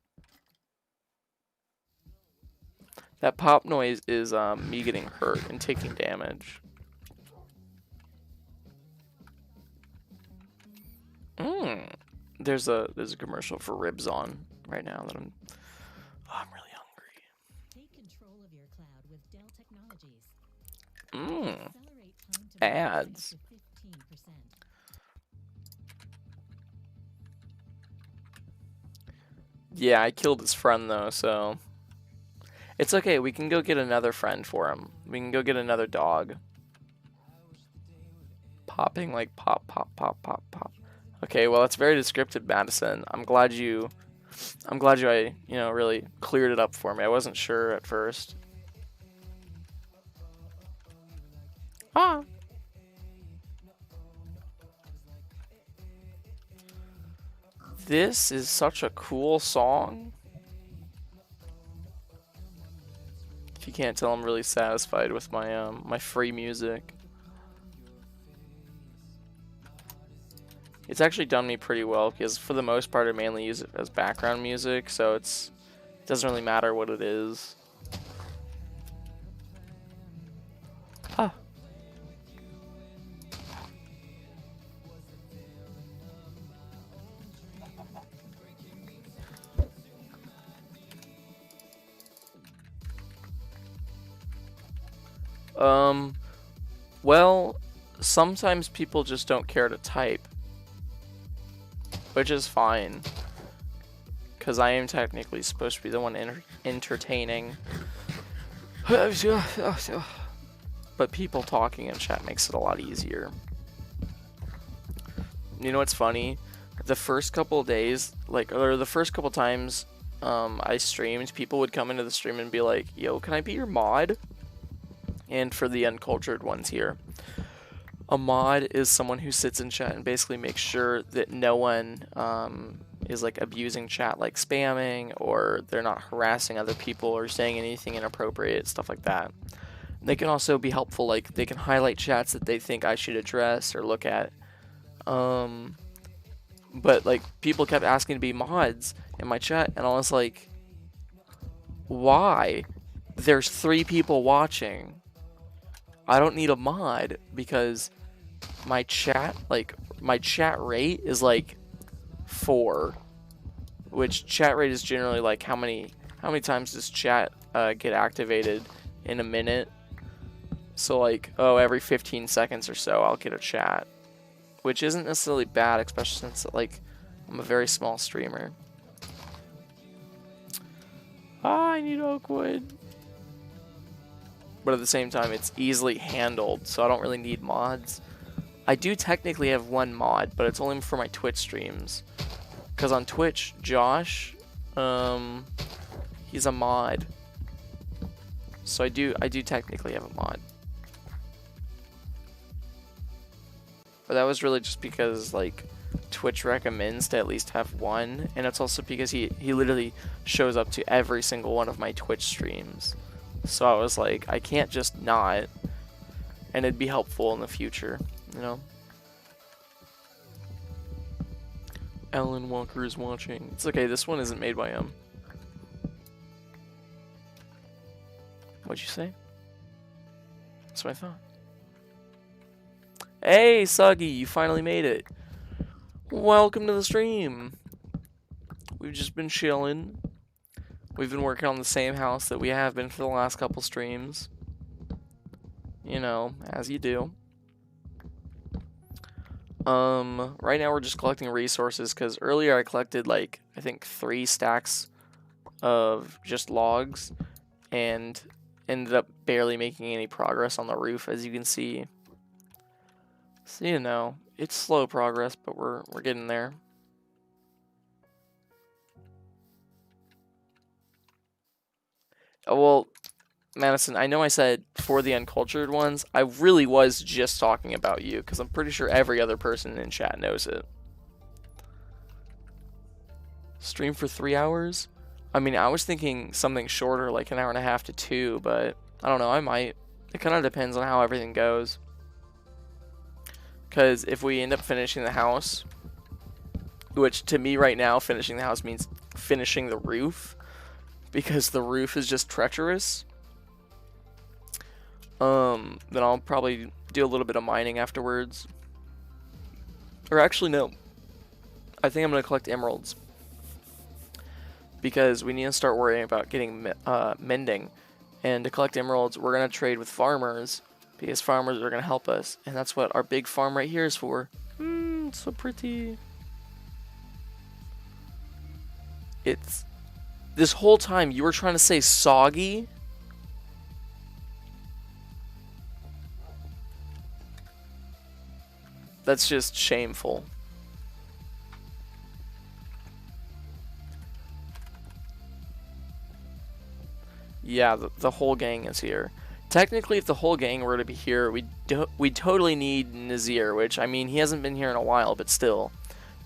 That pop noise is me getting hurt and taking damage. There's a commercial for ribs on right now that I'm really hungry. Take control of your cloud with Dell Technologies. Accelerate time to Ads. to 15%. Yeah, I killed his friend though, so it's okay. We can go get another friend for him. We can go get another dog. Popping like pop, pop, pop, pop, pop. Okay, well that's very descriptive, Madison. I'm glad you really cleared it up for me. I wasn't sure at first. Ah. This is such a cool song. If you can't tell, I'm really satisfied with my my free music. It's actually done me pretty well because for the most part I mainly use it as background music, so it doesn't really matter what it is. Ah. Well, sometimes people just don't care to type, which is fine, because I am technically supposed to be the one entertaining. But people talking in chat makes it a lot easier. You know what's funny? The first couple of days, or the first couple times I streamed, people would come into the stream and be like, yo, can I be your mod? And for the uncultured ones here, a mod is someone who sits in chat and basically makes sure that no one is like abusing chat, like spamming, or they're not harassing other people or saying anything inappropriate, stuff like that. And they can also be helpful, like they can highlight chats that they think I should address or look at. But like people kept asking to be mods in my chat, and I was like, why? There's 3 people watching. I don't need a mod because my chat rate is like 4, which chat rate is generally like how many times does chat get activated in a minute. So like, oh, every 15 seconds or so I'll get a chat, which isn't necessarily bad, especially since like I'm a very small streamer. I need oak wood. But at the same time, it's easily handled, so I don't really need mods. I do technically have one mod, but it's only for my Twitch streams. Because on Twitch, Josh, he's a mod. So I do technically have a mod. But that was really just because, like, Twitch recommends to at least have one, and it's also because he literally shows up to every single one of my Twitch streams. So I was like, I can't just not, and it'd be helpful in the future, you know? Alan Walker is watching. It's okay, this one isn't made by him. What'd you say? That's what I thought. Hey, Suggy, you finally made it. Welcome to the stream. We've just been chilling. We've been working on the same house that we have been for the last couple streams. You know, as you do. Right now we're just collecting resources, because earlier I collected, like, I think 3 stacks of just logs, and ended up barely making any progress on the roof, as you can see. So, you know, it's slow progress, but we're getting there. Oh, well, Madison, I know I said for the uncultured ones, I really was just talking about you, because I'm pretty sure every other person in chat knows it. Stream for 3 hours? I mean, I was thinking something shorter, like an hour and a half to 2, but I don't know, I might. It kind of depends on how everything goes. Because if we end up finishing the house, which to me right now, finishing the house means finishing the roof, because the roof is just treacherous. Then I'll probably do a little bit of mining afterwards. Or actually, no. I think I'm going to collect emeralds. Because we need to start worrying about getting mending. And to collect emeralds, we're going to trade with farmers. Because farmers are going to help us. And that's what our big farm right here is for. It's so pretty. It's... This whole time you were trying to say soggy? That's just shameful. Yeah, the whole gang is here. Technically, if the whole gang were to be here, we totally need Nazir, which, I mean, he hasn't been here in a while, but still.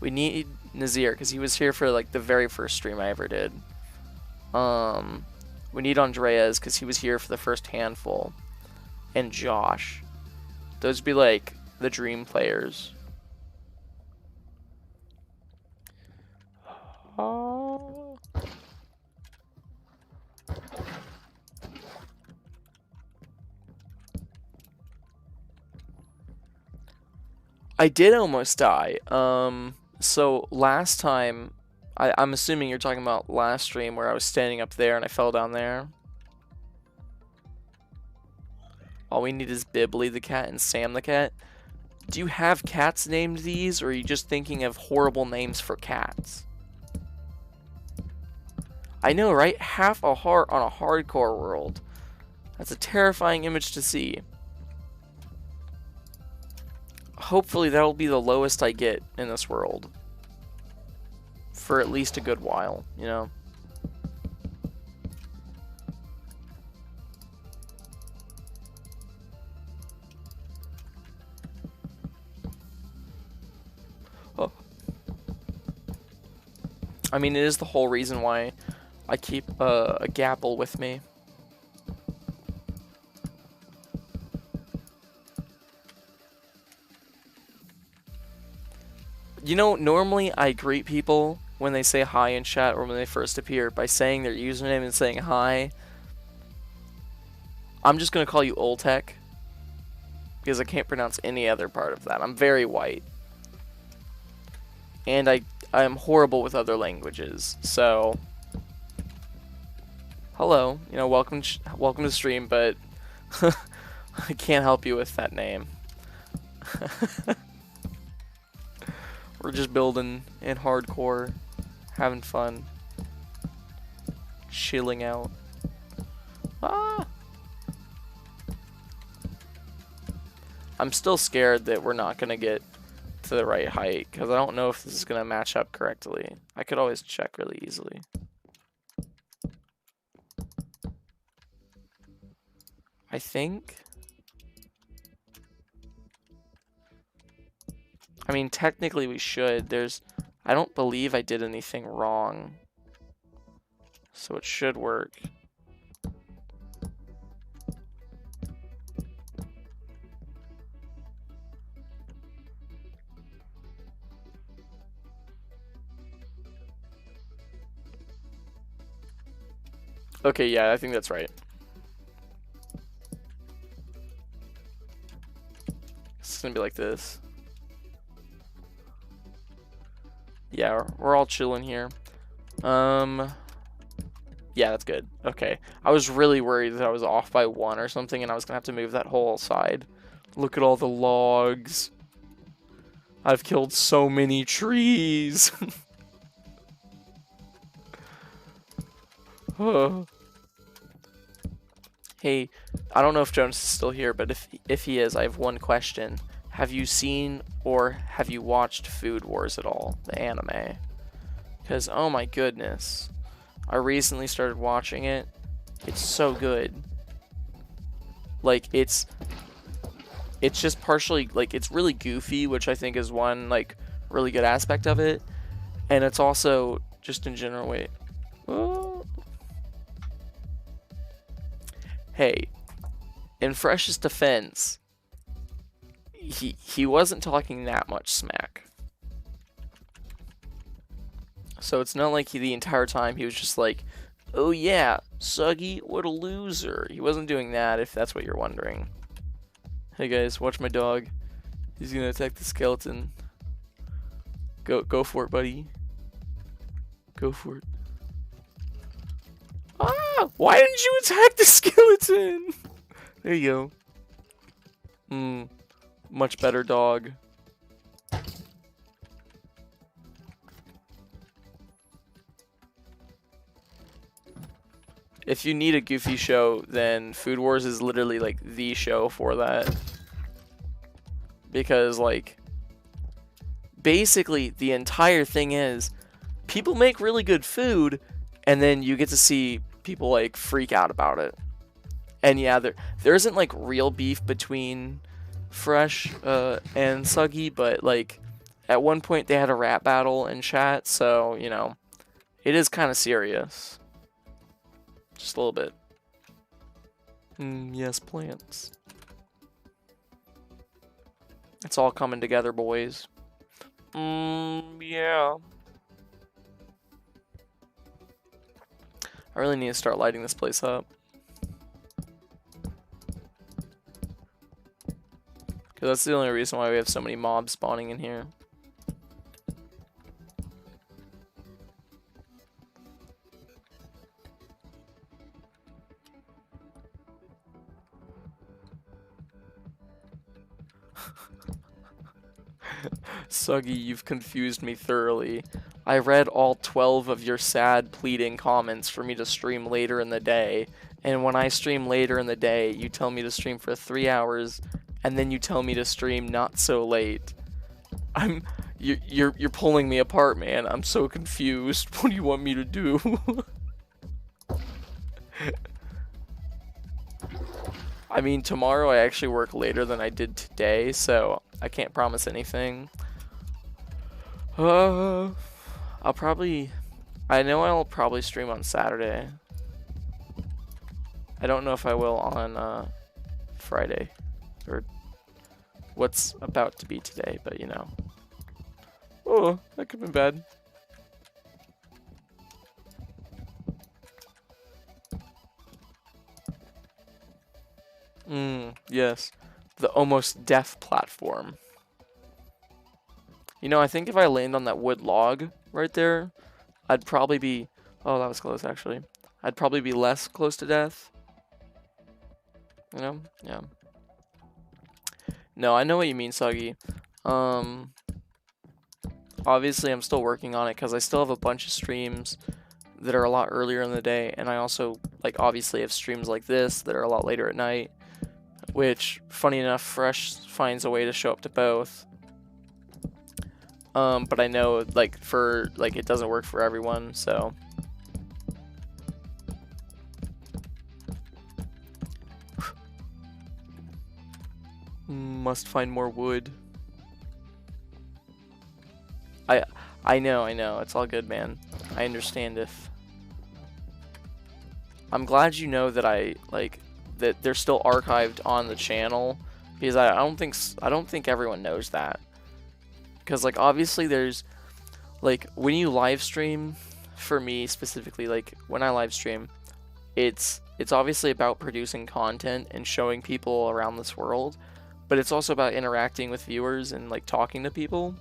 We need Nazir, because he was here for, like, the very first stream I ever did. We need Andreas, because he was here for the first handful. And Josh. Those would be, like, the dream players. Oh. I did almost die. So last time, I'm assuming you're talking about last stream where I was standing up there and I fell down there. All we need is Bibbly the cat and Sam the cat. Do you have cats named these, or are you just thinking of horrible names for cats? I know, right? Half a heart on a hardcore world. That's a terrifying image to see. Hopefully that'll be the lowest I get in this world. For at least a good while, you know? Oh. I mean, it is the whole reason why I keep a gapple with me. You know, normally I greet people when they say hi in chat or when they first appear by saying their username and saying hi. I'm just going to call you Oltec because I can't pronounce any other part of that. I'm very white. and I'm horrible with other languages. So, hello, you know, welcome welcome to stream, but I can't help you with that name. We're just building in hardcore, having fun, chilling out. Ah! I'm still scared that we're not gonna get to the right height because I don't know if this is gonna match up correctly. I could always check really easily. I think. I mean, technically we should. I don't believe I did anything wrong. So it should work. Okay, yeah, I think that's right. It's gonna be like this. Yeah, we're all chilling here. Yeah, that's good. Okay. I was really worried that I was off by 1 or something and I was gonna have to move that whole side. Look at all the logs. I've killed so many trees. Hey, I don't know if Jonas is still here, but if he is, I have one question. Have you seen or have you watched Food Wars at all, the anime? Because, oh my goodness. I recently started watching it. It's so good. Like, it's just partially, like, it's really goofy, which I think is one, like, really good aspect of it. And it's also, just in general, wait. Oh. Hey, in Fresh's defense, he wasn't talking that much smack. So it's not like the entire time he was just like, oh yeah, Suggy, what a loser. He wasn't doing that, if that's what you're wondering. Hey guys, watch my dog. He's gonna attack the skeleton. Go for it, buddy. Go for it. Ah! Why didn't you attack the skeleton? There you go. Much better dog. If you need a goofy show, then Food Wars is literally like the show for that. Because like basically the entire thing is people make really good food and then you get to see people like freak out about it. And yeah, there isn't like real beef between Fresh and Suggy, but like at one point they had a rap battle in chat, so you know, it is kind of serious. Just a little bit. Yes, plants. It's all coming together, boys. Yeah. I really need to start lighting this place up. Because that's the only reason why we have so many mobs spawning in here. Suggy, you've confused me thoroughly. I read all 12 of your sad, pleading comments for me to stream later in the day, and when I stream later in the day, you tell me to stream for 3 hours, and then you tell me to stream not so late. You're pulling me apart, man. I'm so confused. What do you want me to do? I mean, tomorrow I actually work later than I did today, so I can't promise anything. I know I'll probably stream on Saturday. I don't know if I will on Friday, or what's about to be today, but you know. Oh, that could have been bad. Yes. The almost deaf platform. You know, I think if I land on that wood log right there, I'd probably be... Oh, that was close, actually. I'd probably be less close to death. You know? Yeah. No, I know what you mean, Suggy. Um, obviously, I'm still working on it because I still have a bunch of streams that are a lot earlier in the day, and I also, like, obviously have streams like this that are a lot later at night, which, funny enough, Fresh finds a way to show up to both. But I know, like, it doesn't work for everyone, so... Must find more wood. I know, it's all good, man. I understand if... I'm glad you know that that they're still archived on the channel, because I don't think everyone knows that. Because, like, obviously there's, like, when you live stream, for me specifically, like, when I live stream, it's obviously about producing content and showing people around this world, but it's also about interacting with viewers and, like, talking to people.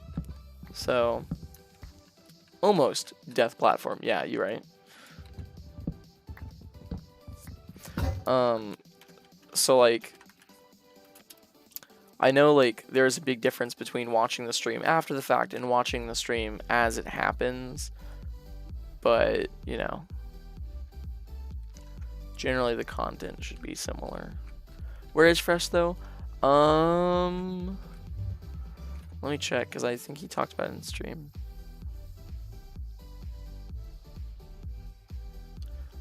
So, almost death platform. Yeah, you're right. So, like, I know, like, there's a big difference between watching the stream after the fact and watching the stream as it happens, but, you know, generally the content should be similar. Where is Fresh, though? Let me check, because I think he talked about it in stream.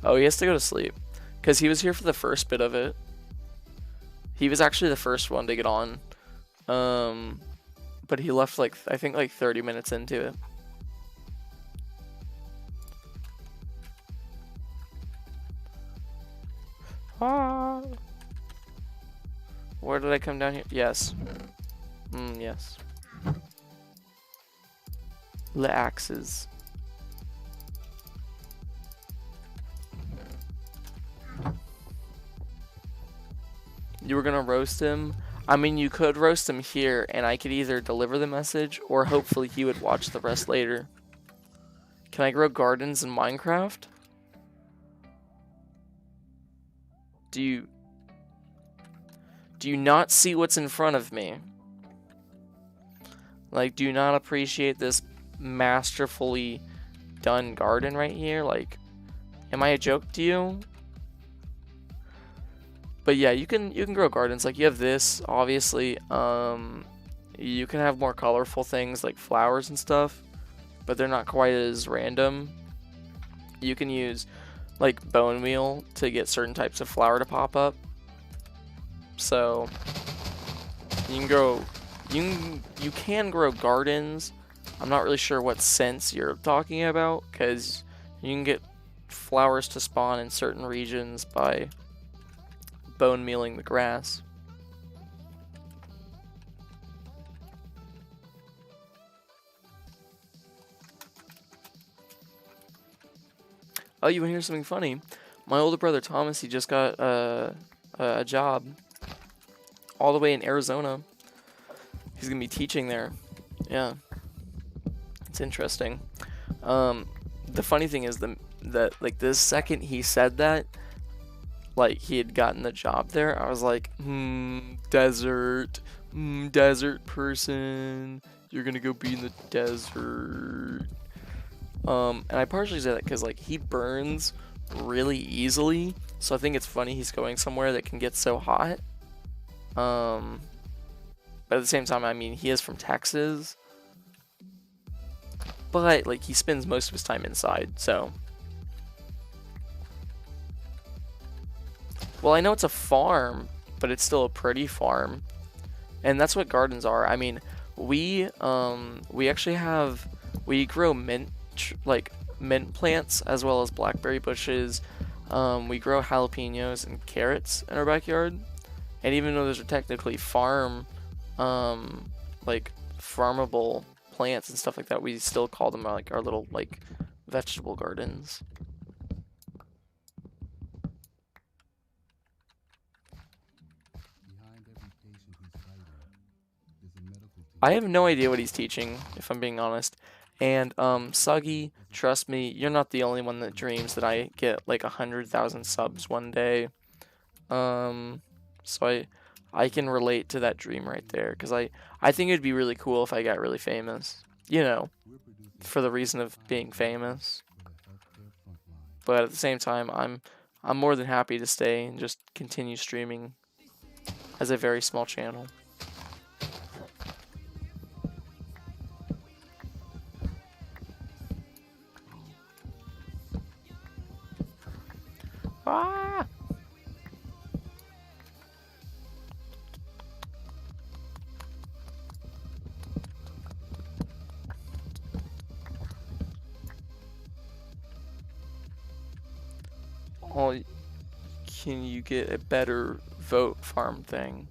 Oh, he has to go to sleep, because he was here for the first bit of it. He was actually the first one to get on. But he left, like, I think, like, 30 minutes into it. Ah. Where did I come down here? Yes. Yes. The axes. You were gonna roast him? I mean, you could roast him here, and I could either deliver the message, or hopefully he would watch the rest later. Can I grow gardens in Minecraft? Do you not see what's in front of me? Like, do you not appreciate this masterfully done garden right here? Like, am I a joke to you? But yeah, you can grow gardens. Like, you have this, obviously. You can have more colorful things like flowers and stuff, but they're not quite as random. You can use, like, bone meal to get certain types of flower to pop up. So you can grow gardens. I'm not really sure what sense you're talking about, because you can get flowers to spawn in certain regions by bone mealing the grass. Oh, you want to hear something funny? My older brother Thomas, he just got a job all the way in Arizona. He's gonna be teaching there. Yeah, it's interesting. The funny thing is that like the second he said that, like he had gotten the job there, I was like, desert, desert person, you're gonna go be in the desert. And I partially say that because like he burns really easily, so I think it's funny he's going somewhere that can get so hot. But at the same time, I mean, he is from Texas, but like he spends most of his time inside, so. Well, I know it's a farm, but it's still a pretty farm, and that's what gardens are. I mean, we actually we grow mint plants as well as blackberry bushes. We grow jalapenos and carrots in our backyard, and even though those are technically like farmable plants and stuff like that, we still call them like our little like vegetable gardens. Behind every patient who's fighting is a medical I have no idea what he's teaching, if I'm being honest. And Suggy, trust me, you're not the only one that dreams that I get like 100,000 subs one day. Um, so I can relate to that dream right there, because I think it'd be really cool if I got really famous. You know, for the reason of being famous. But at the same time, I'm more than happy to stay and just continue streaming as a very small channel. Ah! Oh, can you get a better vote farm thing?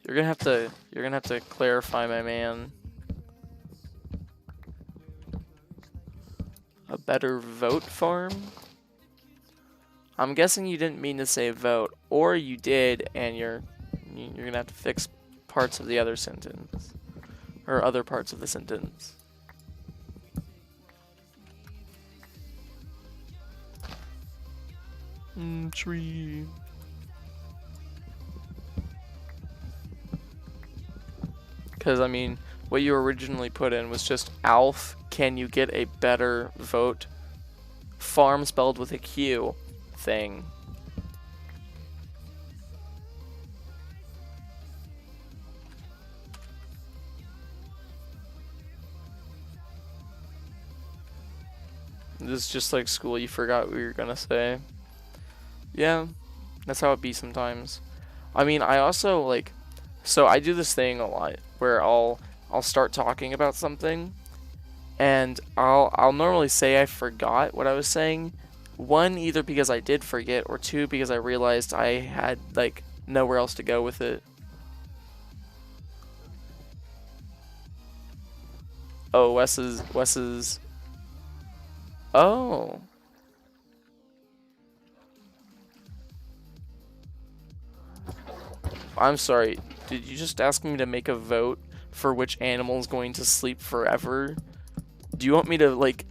You're gonna have to clarify, my man. A better vote farm? I'm guessing you didn't mean to say vote, or you did, and you're gonna have to fix parts of the other sentence, or other parts of the sentence. Tree. Because, I mean, what you originally put in was just Alf, can you get a better vote? Farm spelled with a Q thing. This is just like school, you forgot what you were gonna say. Yeah, that's how it be sometimes. I mean, I also, like, so I do this thing a lot where I'll start talking about something, and I'll normally say I forgot what I was saying. One, either because I did forget, or two, because I realized I had like nowhere else to go with it. Oh, Wes's. Oh. I'm sorry. Did you just ask me to make a vote for which animal is going to sleep forever? Do you want me to like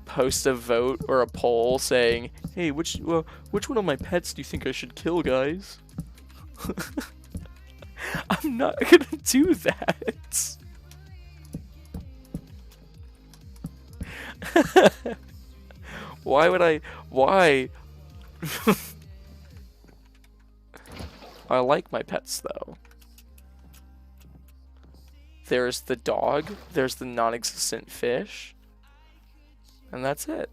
post a vote or a poll saying, "Hey, which one of my pets do you think I should kill, guys?" I'm not gonna do that. Why would I? Why? I like my pets though. There's the dog, there's the non-existent fish, and that's it.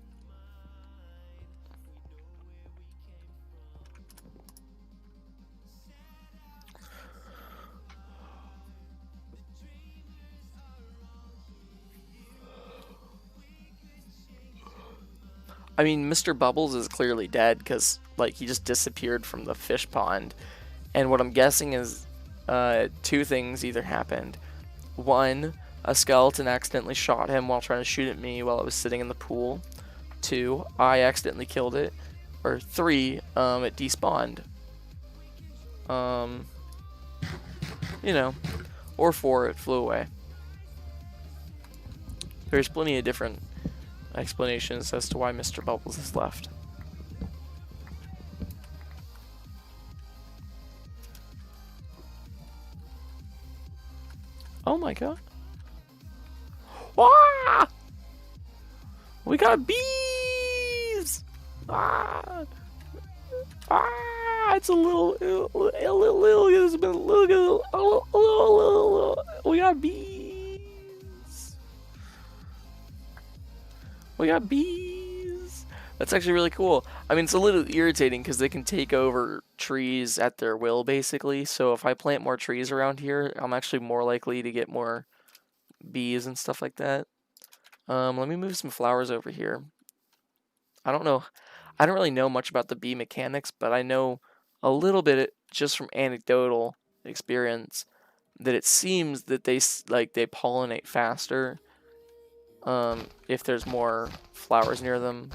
I mean, Mr. Bubbles is clearly dead because, like, he just disappeared from the fish pond. And what I'm guessing is two things either happened. One, a skeleton accidentally shot him while trying to shoot at me while I was sitting in the pool. Two, I accidentally killed it. Or three, it despawned. You know. Or four, it flew away. There's plenty of different explanations as to why Mr. Bubbles has left. Oh my god. Ah! We got bees! Ah! Ah! It's a little, it's been a little, we got bees. We got bees. That's actually really cool. I mean, it's a little irritating because they can take over trees at their will, basically. So if I plant more trees around here, I'm actually more likely to get more bees and stuff like that. Let me move some flowers over here. I don't know. I don't really know much about the bee mechanics, but I know a little bit just from anecdotal experience that it seems that they pollinate faster if there's more flowers near them.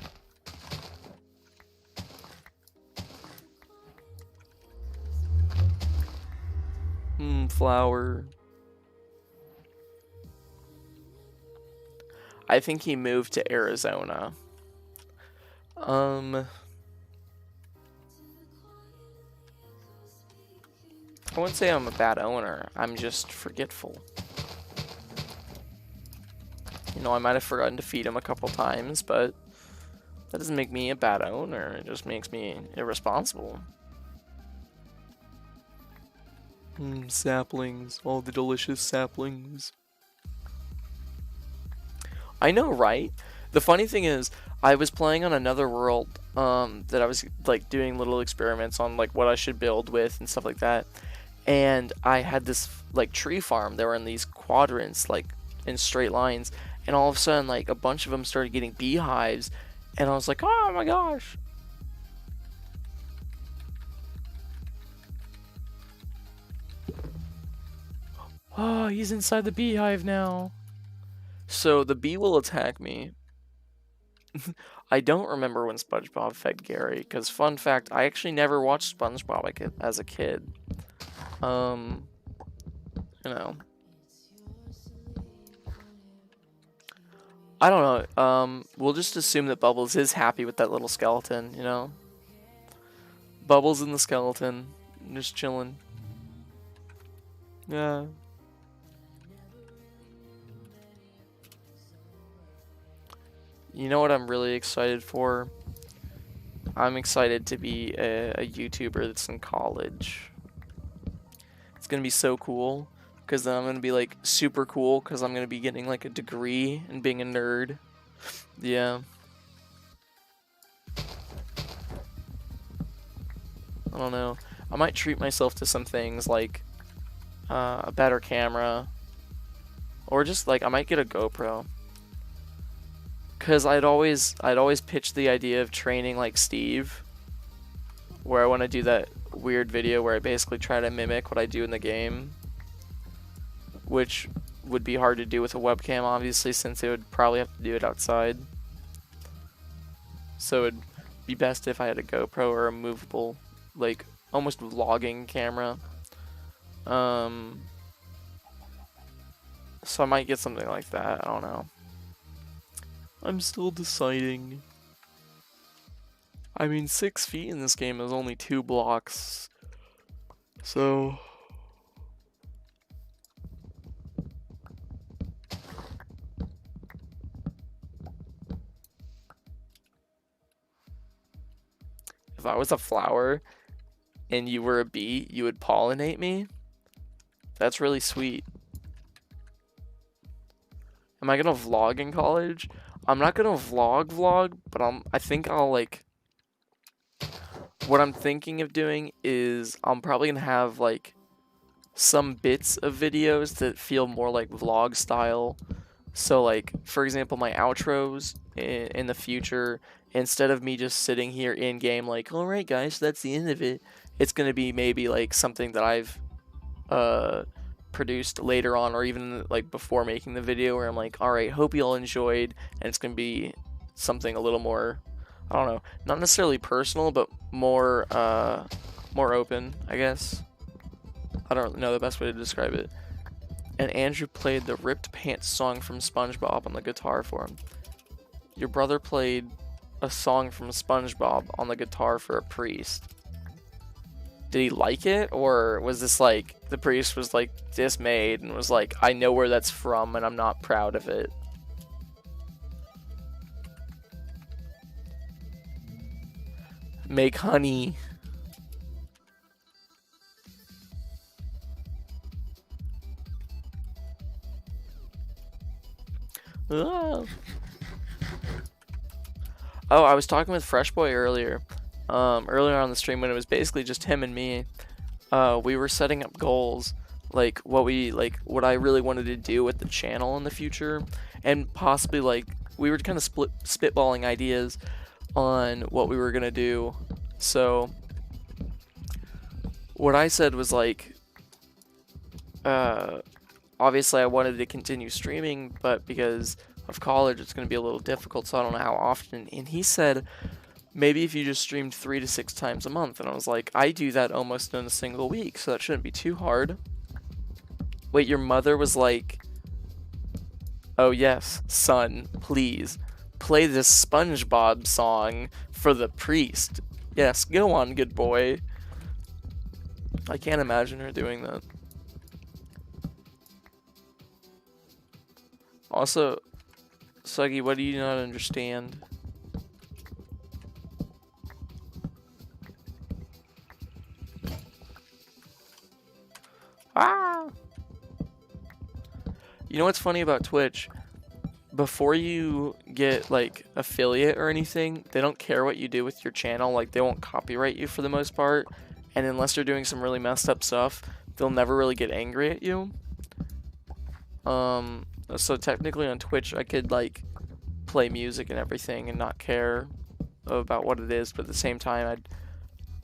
Flower. I think he moved to Arizona. I wouldn't say I'm a bad owner. I'm just forgetful. You know, I might have forgotten to feed him a couple times, but that doesn't make me a bad owner. It just makes me irresponsible. Saplings. All the delicious saplings. I know, right? The funny thing is, I was playing on another world that I was like doing little experiments on like what I should build with and stuff like that. And I had this like tree farm. They were in these quadrants, like in straight lines, and all of a sudden like a bunch of them started getting beehives, and I was like, oh my gosh. Oh, he's inside the beehive now. So the bee will attack me. I don't remember when SpongeBob fed Gary, because fun fact, I actually never watched SpongeBob as a kid. You know. I don't know. We'll just assume that Bubbles is happy with that little skeleton, you know? Bubbles and the skeleton. Just chilling. Yeah. You know what I'm really excited for? I'm excited to be a YouTuber that's in college. It's gonna be so cool, because then I'm gonna be like super cool, because I'm gonna be getting like a degree and being a nerd. Yeah. I don't know. I might treat myself to some things like a better camera, or just like I might get a GoPro. Cause I'd always pitched the idea of training like Steve, where I want to do that weird video where I basically try to mimic what I do in the game, which would be hard to do with a webcam, obviously, since it would probably have to do it outside. So it'd be best if I had a GoPro or a movable, like almost vlogging camera. So I might get something like that. I don't know. I'm still deciding. I mean, 6 feet in this game is only 2 blocks. So... if I was a flower and you were a bee, you would pollinate me? That's really sweet. Am I gonna vlog in college? I'm not gonna vlog, but I think I'll like... what I'm thinking of doing is I'm probably gonna have like some bits of videos that feel more like vlog style. So like, for example, my outros in the future, instead of me just sitting here in game like, alright guys, that's the end of it, it's gonna be maybe like something that I've produced later on, or even like before making the video, where I'm like, alright, hope you all enjoyed, and it's gonna be something a little more, I don't know, not necessarily personal, but more more open, I guess. I don't know the best way to describe it. And Andrew played the Ripped Pants song from SpongeBob on the guitar for him. Your brother played a song from SpongeBob on the guitar for a priest. Did he like it, or was this like the priest was like dismayed and was like, I know where that's from and I'm not proud of it? Make honey. Ah. Oh, I was talking with Fresh Boy earlier. Earlier on the stream when it was basically just him and me. We were setting up goals, like what I really wanted to do with the channel in the future, and possibly like we were kind of spitballing ideas on what we were gonna do. So what I said was like, obviously I wanted to continue streaming, but because of college it's going to be a little difficult, so I don't know how often. And he said maybe if you just streamed 3 to 6 times a month. And I was like, I do that almost in a single week, so that shouldn't be too hard. Wait, your mother was like, oh yes, son, please, play this SpongeBob song for the priest. Yes, go on, good boy. I can't imagine her doing that. Also, Suggy, what do you not understand? Ah! You know what's funny about Twitch? Before you get like affiliate or anything, they don't care what you do with your channel. Like they won't copyright you for the most part, and unless you're doing some really messed up stuff, they'll never really get angry at you. So technically on Twitch, I could like play music and everything and not care about what it is, but at the same time,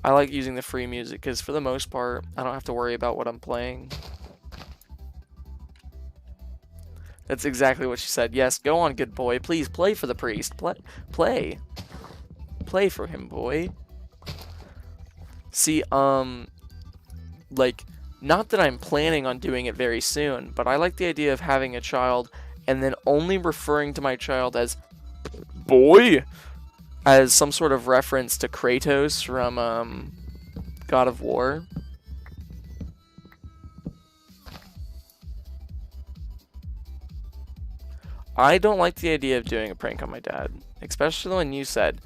I like using the free music because for the most part, I don't have to worry about what I'm playing. That's exactly what she said. Yes, go on, good boy. Please play for the priest. Play. Play for him, boy. See, like, not that I'm planning on doing it very soon, but I like the idea of having a child and then only referring to my child as boy, as some sort of reference to Kratos from, God of War. I don't like the idea of doing a prank on my dad, especially when you said,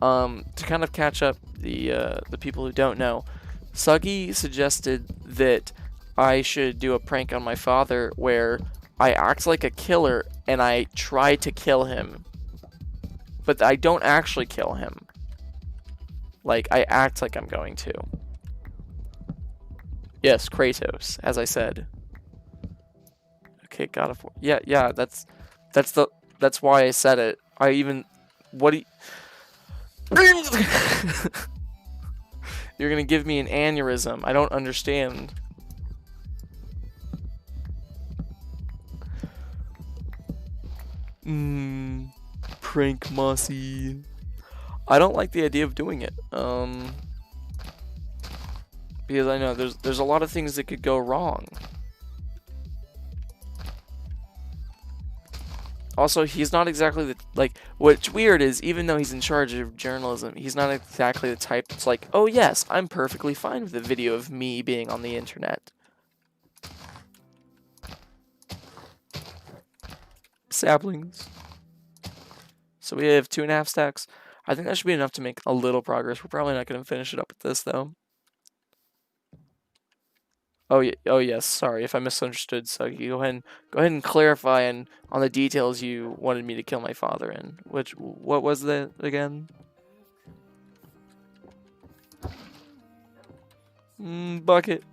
to kind of catch up the people who don't know, Suggy suggested that I should do a prank on my father where I act like a killer and I try to kill him, but I don't actually kill him. Like, I act like I'm going to. Yes, Kratos, as I said. Okay, God of War. Yeah, that's why I said it. What do you... You're gonna give me an aneurysm. I don't understand. Prank Mossy. I don't like the idea of doing it. Because I know there's a lot of things that could go wrong. Also, he's not exactly the, like, what's weird is, even though he's in charge of journalism, he's not exactly the type that's like, oh yes, I'm perfectly fine with a video of me being on the internet. Saplings. So we have 2.5 stacks. I think that should be enough to make a little progress. We're probably not going to finish it up with this, though. Oh yes. Sorry if I misunderstood. So you go ahead and clarify on the details you wanted me to kill my father in. What was that again? Bucket.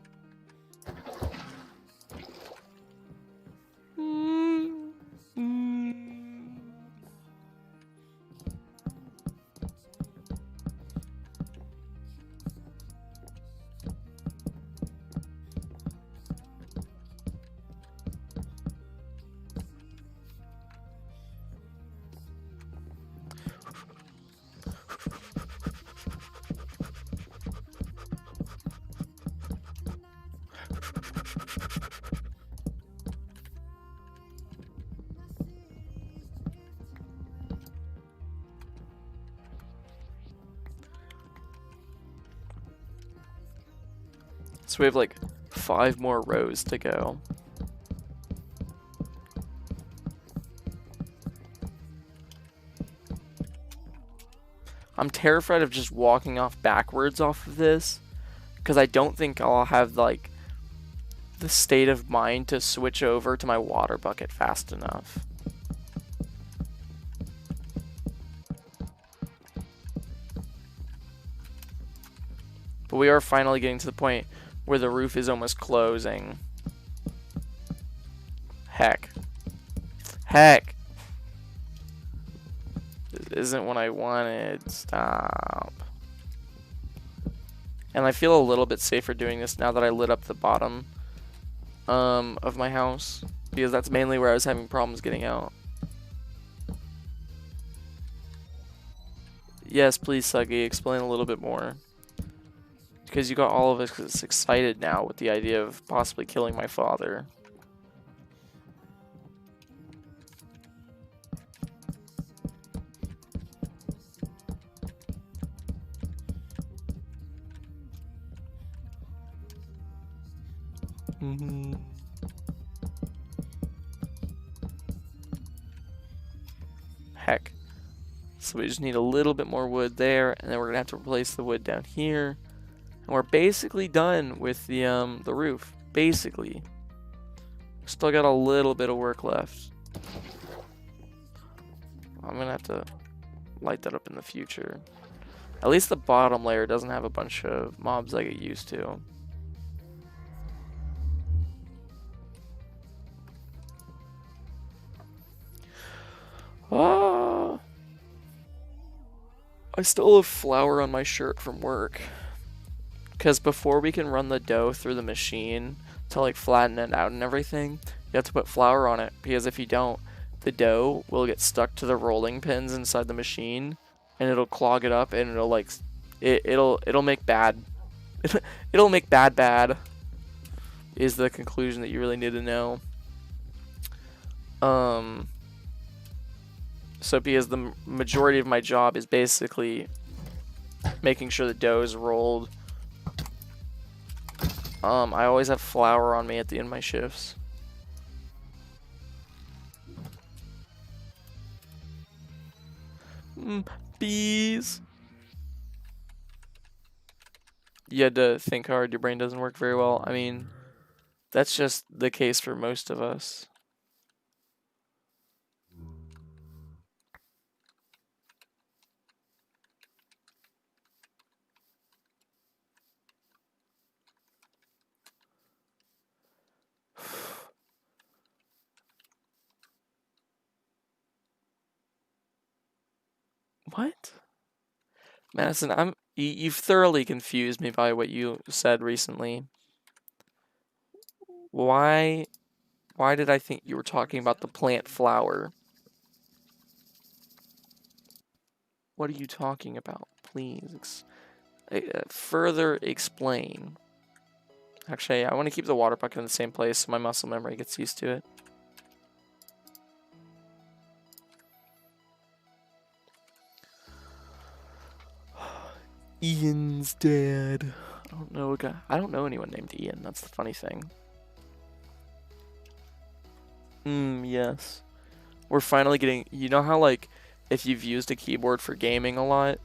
So we have like 5 more rows to go. I'm terrified of just walking off backwards off of this, because I don't think I'll have like the state of mind to switch over to my water bucket fast enough. But we are finally getting to the point where the roof is almost closing. Heck. This isn't what I wanted. Stop. And I feel a little bit safer doing this now that I lit up the bottom of my house, because that's mainly where I was having problems getting out. Yes, please, Suggy, explain a little bit more. Because you got all of us excited now with the idea of possibly killing my father. Heck. So we just need a little bit more wood there, and then we're gonna have to replace the wood down here. And we're basically done with the roof. Basically. Still got a little bit of work left. I'm gonna have to light that up in the future. At least the bottom layer doesn't have a bunch of mobs like it used to. Ah, I still have flour on my shirt from work. Because before we can run the dough through the machine to like flatten it out and everything, you have to put flour on it. Because if you don't, the dough will get stuck to the rolling pins inside the machine, and it'll clog it up, and it'll like it'll make bad. It'll make bad. Is the conclusion that you really need to know. So because the majority of my job is basically making sure the dough is rolled, I always have flour on me at the end of my shifts. Bees. You had to think hard, your brain doesn't work very well. I mean, that's just the case for most of us. What? Madison, you've thoroughly confused me by what you said recently. Why did I think you were talking about the plant flower? What are you talking about? Please, further explain. Actually, I want to keep the water bucket in the same place so my muscle memory gets used to it. Ian's dad. I don't know anyone named Ian. That's the funny thing. Yes. We're finally getting. You know how like if you've used a keyboard for gaming a lot,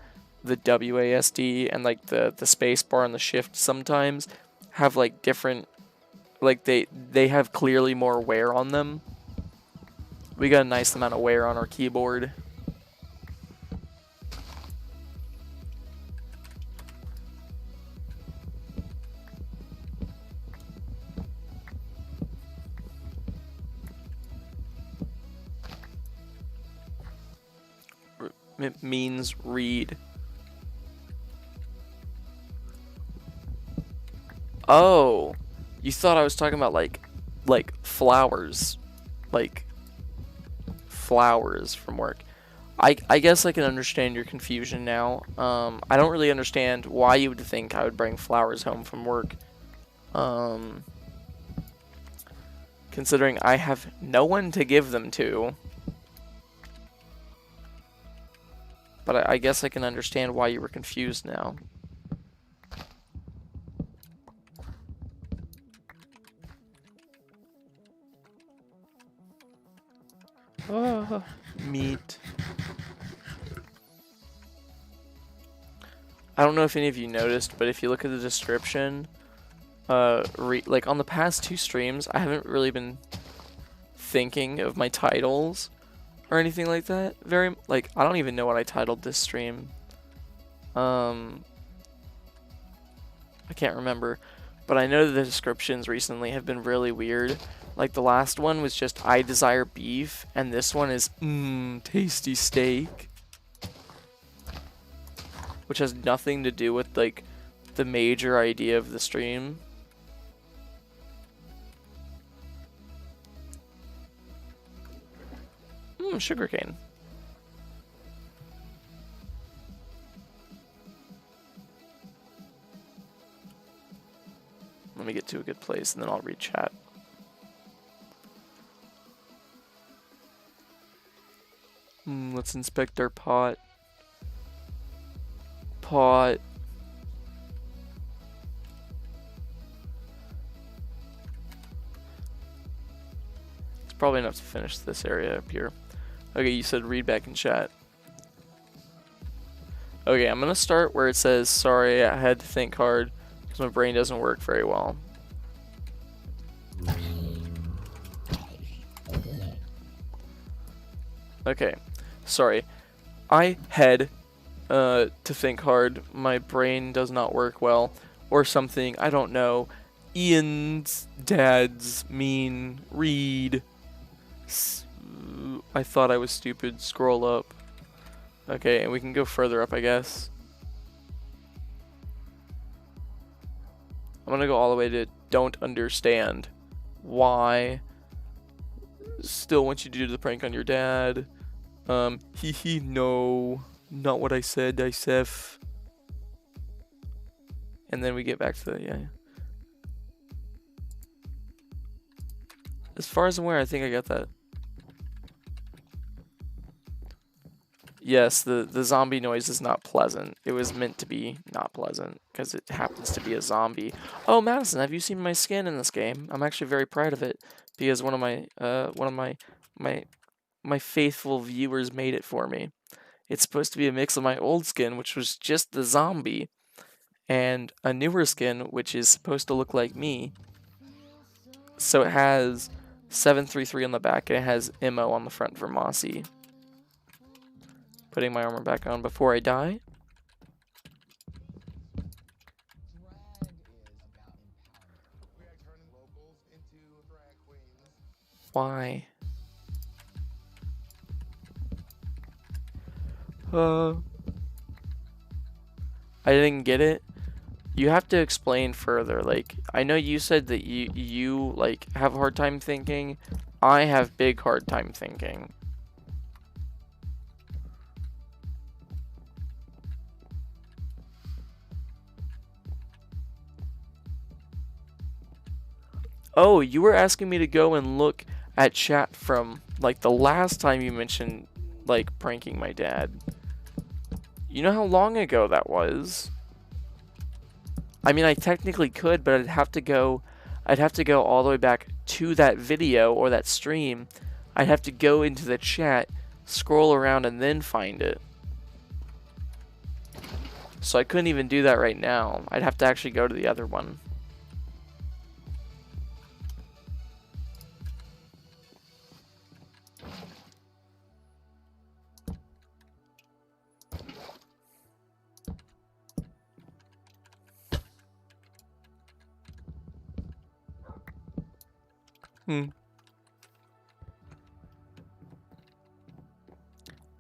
the WASD and like the space bar and the shift sometimes have like different, like they have clearly more wear on them. We got a nice amount of wear on our keyboard. It means read. Oh, you thought I was talking about like flowers, like flowers from work. I guess I can understand your confusion now. I don't really understand why you would think I would bring flowers home from work. Considering I have no one to give them to. But I guess I can understand why you were confused now. Meat. I don't know if any of you noticed, but if you look at the description, like on the past 2 streams, I haven't really been thinking of my titles or anything like that. I don't even know what I titled this stream. I can't remember, but I know the descriptions recently have been really weird. Like the last one was just I desire beef, and this one is tasty steak, which has nothing to do with like the major idea of the stream. Sugarcane. Let me get to a good place and then I'll read chat. Let's inspect our pot. probably enough to finish this area up here. Okay, you said read back in chat. Okay, I'm gonna start where it says, sorry, I had to think hard because my brain doesn't work very well. Okay, sorry. I had to think hard. My brain does not work well. Or something, I don't know. Ian's dad's mean read. I thought I was stupid. Scroll up. Okay, and we can go further up, I guess. I'm gonna go all the way to don't understand. Why? Still want you to do the prank on your dad. No. Not what I said, Isef. And then we get back to the, yeah. As far as I'm aware, I think I got that. Yes, the zombie noise is not pleasant. It was meant to be not pleasant because it happens to be a zombie. Oh, Madison, have you seen my skin in this game? I'm actually very proud of it because one of my faithful viewers made it for me. It's supposed to be a mix of my old skin, which was just the zombie, and a newer skin, which is supposed to look like me. So it has 733 on the back and it has Mmmm on the front for Mossy. Putting my armor back on before I die. Why? I didn't get it. You have to explain further. Like, I know you said that you like have a hard time thinking. I have big hard time thinking. Oh, you were asking me to go and look at chat from like the last time you mentioned like pranking my dad. You know how long ago that was? I mean, I technically could, but I'd have to go all the way back to that video or that stream. I'd have to go into the chat, scroll around, and then find it. So I couldn't even do that right now. I'd have to actually go to the other one.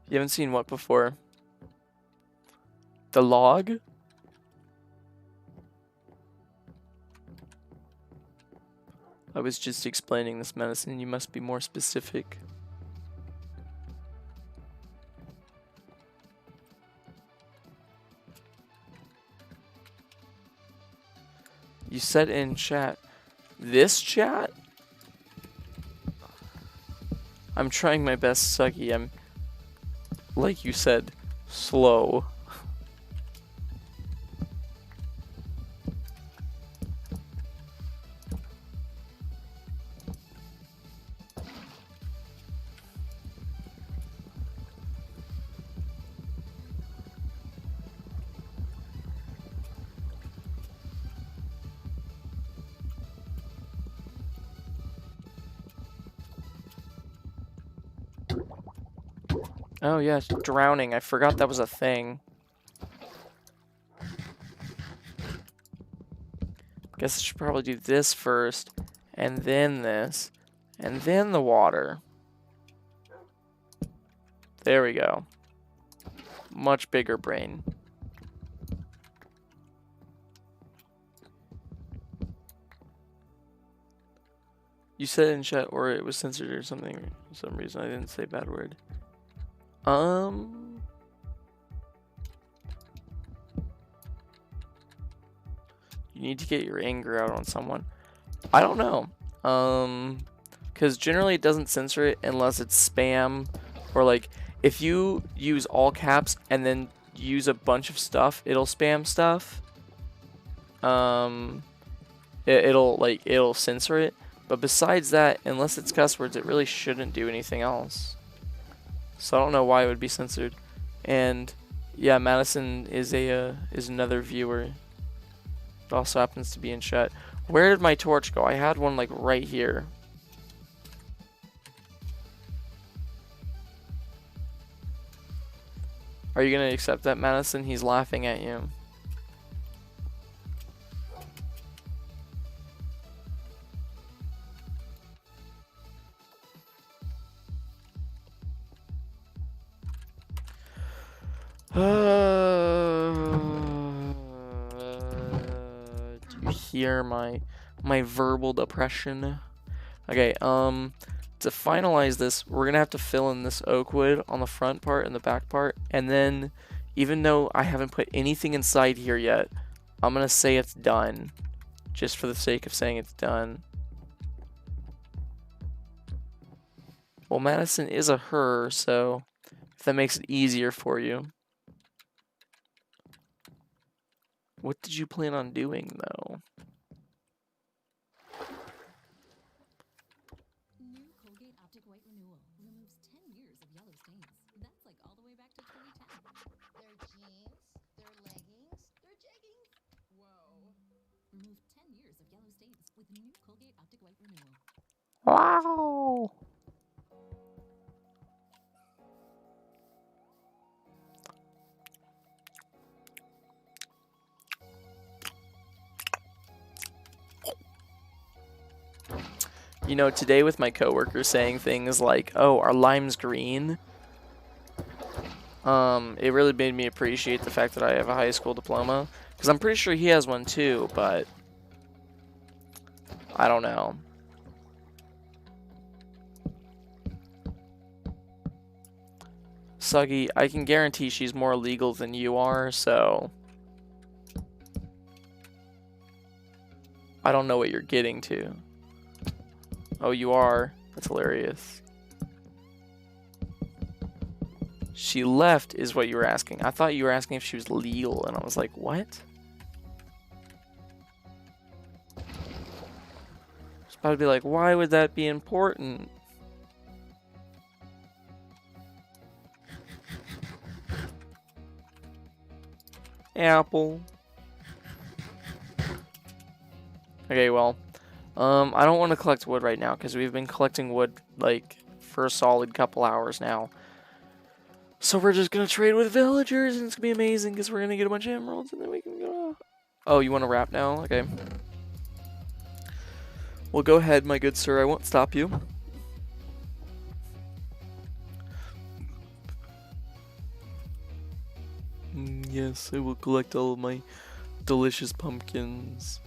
You haven't seen what before? The log? I was just explaining this medicine. You must be more specific. You said in chat. This chat? I'm trying my best, Sucky. I'm, like you said, slow. Oh yeah, drowning. I forgot that was a thing. Guess I should probably do this first, and then this, and then the water. There we go. Much bigger brain. You said in chat, or it was censored or something for some reason. I didn't say a bad word. You need to get your anger out on someone. I don't know. Because generally it doesn't censor it unless it's spam, or like if you use all caps and then use a bunch of stuff, it'll spam stuff. It'll censor it. But besides that, unless it's cuss words, it really shouldn't do anything else. So I don't know why it would be censored. And yeah, Madison is another viewer. It also happens to be in chat. Where did my torch go? I had one like right here. Are you gonna accept that, Madison? He's laughing at you. Do you hear my verbal depression? Okay, to finalize this, we're gonna have to fill in this oak wood on the front part and the back part, and then, even though I haven't put anything inside here yet, I'm gonna say it's done, just for the sake of saying it's done. Well, Madison is a her, so if that makes it easier for you. What did you plan on doing, though? New Colgate Optic White Renewal removes 10 years of yellow stains. That's like all the way back to 2010. Their jeans, their leggings, their jeggings. Whoa. Remove 10 years of yellow stains with new Colgate Optic White Renewal. Wow! You know, today with my coworker saying things like, "Oh, our lime's green," it really made me appreciate the fact that I have a high school diploma, because I'm pretty sure he has one too, but I don't know. Suggy, I can guarantee she's more legal than you are, so I don't know what you're getting to. Oh, you are? That's hilarious. She left is what you were asking. I thought you were asking if she was legal, and I was like, what? I was about to be like, why would that be important? Apple. Okay, well, I don't want to collect wood right now because we've been collecting wood like for a solid couple hours now. So we're just gonna trade with villagers, and it's gonna be amazing because we're gonna get a bunch of emeralds, and then we can go. Oh, you want to wrap now? Okay. Well, go ahead, my good sir. I won't stop you. Yes, I will collect all of my delicious pumpkins.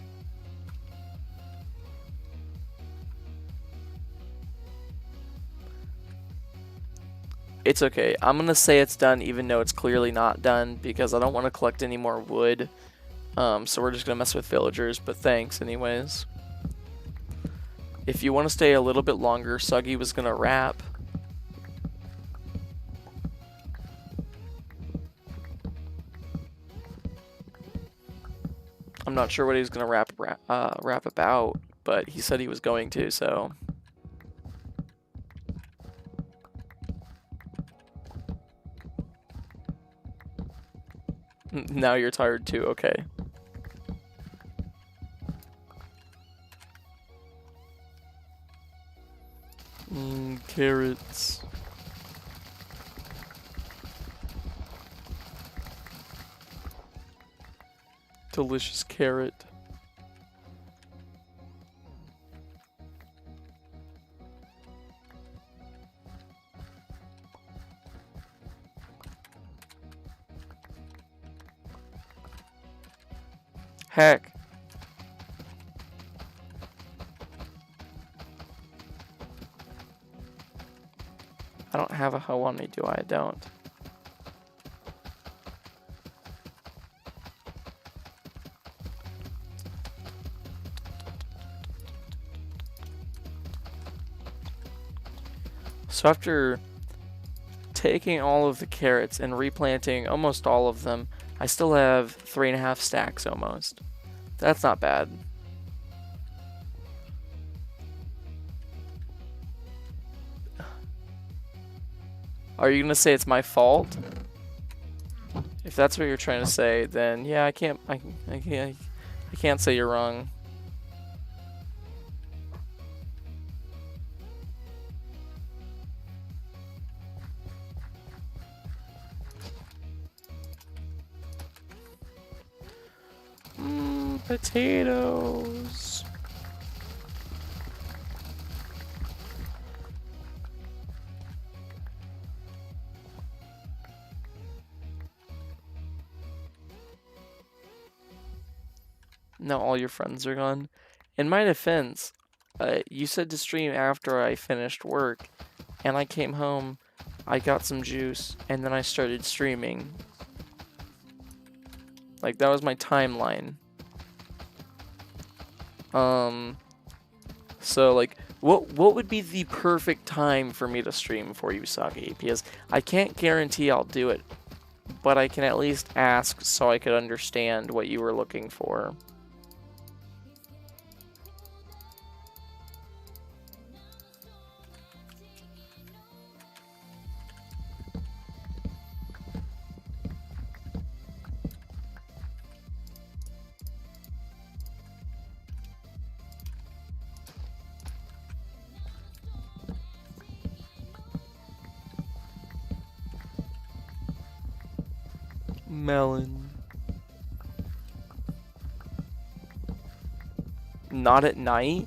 It's okay. I'm gonna say it's done even though it's clearly not done because I don't want to collect any more wood. So we're just gonna mess with villagers, but thanks anyways. If you want to stay a little bit longer, Suggy was gonna wrap. I'm not sure what he's gonna rap about, but he said he was going to, so. Now you're tired too, okay. Carrots. Delicious carrot. Heck. I don't have a hoe on me, do I? I don't. So after taking all of the carrots and replanting almost all of them, I still have 3.5 stacks almost. That's not bad. Are you gonna say it's my fault? If that's what you're trying to say, then yeah, I can't say you're wrong. Potatoes. Now all your friends are gone. In my defense, you said to stream after I finished work, and I came home, I got some juice, and then I started streaming. Like, that was my timeline. So like, what would be the perfect time for me to stream for you, Saki? Because I can't guarantee I'll do it, but I can at least ask so I could understand what you were looking for. Melon. Not at night?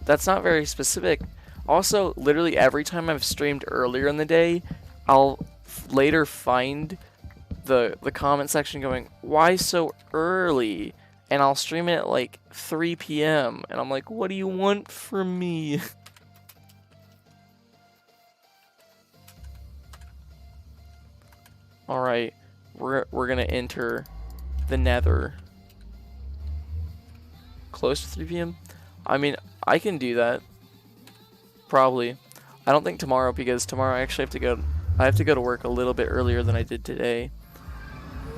That's not very specific. Also, literally every time I've streamed earlier in the day, I'll later find the comment section going, why so early? And I'll stream it at like 3 p.m. And I'm like, what do you want from me? Alright, we're gonna enter the nether. Close to 3 p.m.? I mean, I can do that. Probably. I don't think tomorrow, because tomorrow I actually have to go to work a little bit earlier than I did today.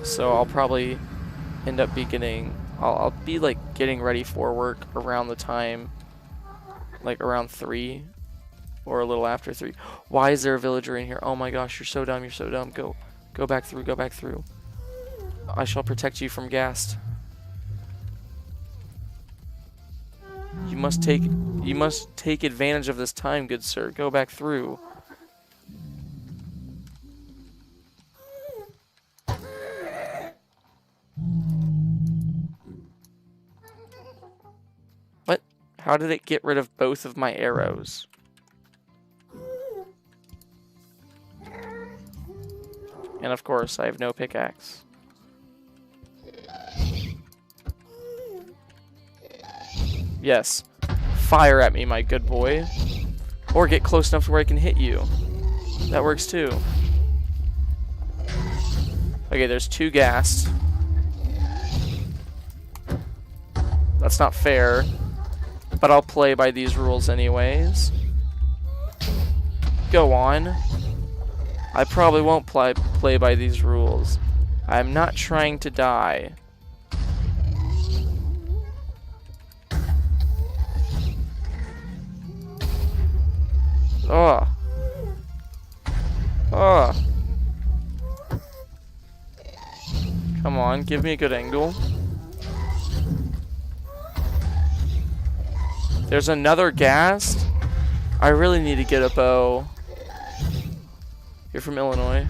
So I'll probably end up beginning, I'll be like getting ready for work around the time, like around 3 or a little after 3. Why is there a villager in here? Oh my gosh, you're so dumb, you're so dumb. Go back through, go back through. I shall protect you from ghast. You must take advantage of this time, good sir. Go back through. What? How did it get rid of both of my arrows? And of course, I have no pickaxe. Yes. Fire at me, my good boy. Or get close enough to where I can hit you. That works too. Okay, there's 2 ghast. That's not fair. But I'll play by these rules anyways. Go on. I probably won't play by these rules. I'm not trying to die. Oh. Oh. Come on, give me a good angle. There's another ghast? I really need to get a bow. You're from Illinois.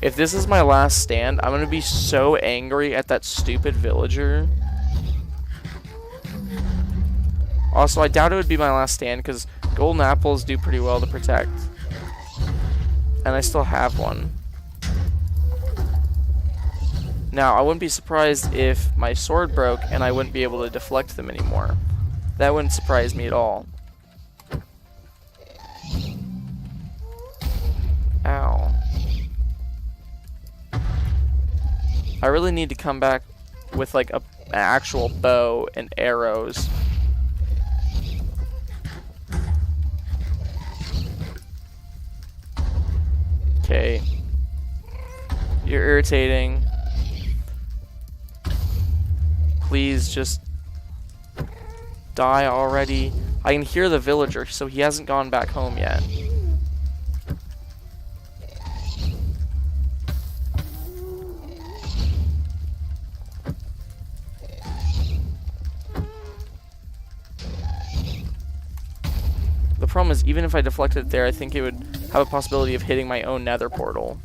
If this is my last stand, I'm gonna be so angry at that stupid villager. Also, I doubt it would be my last stand because golden apples do pretty well to protect. And I still have one. Now, I wouldn't be surprised if my sword broke and I wouldn't be able to deflect them anymore. That wouldn't surprise me at all. Ow. I really need to come back with like an actual bow and arrows. Okay. You're irritating. Please just die already. I can hear the villager, so he hasn't gone back home yet. even if I deflected it there, I think it would have a possibility of hitting my own nether portal.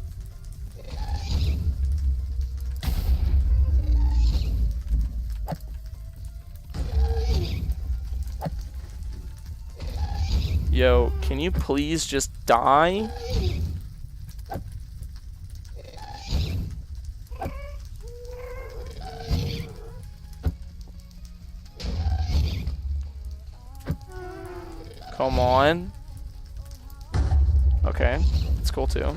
Yo, can you please just die? Come on. Okay, that's cool too.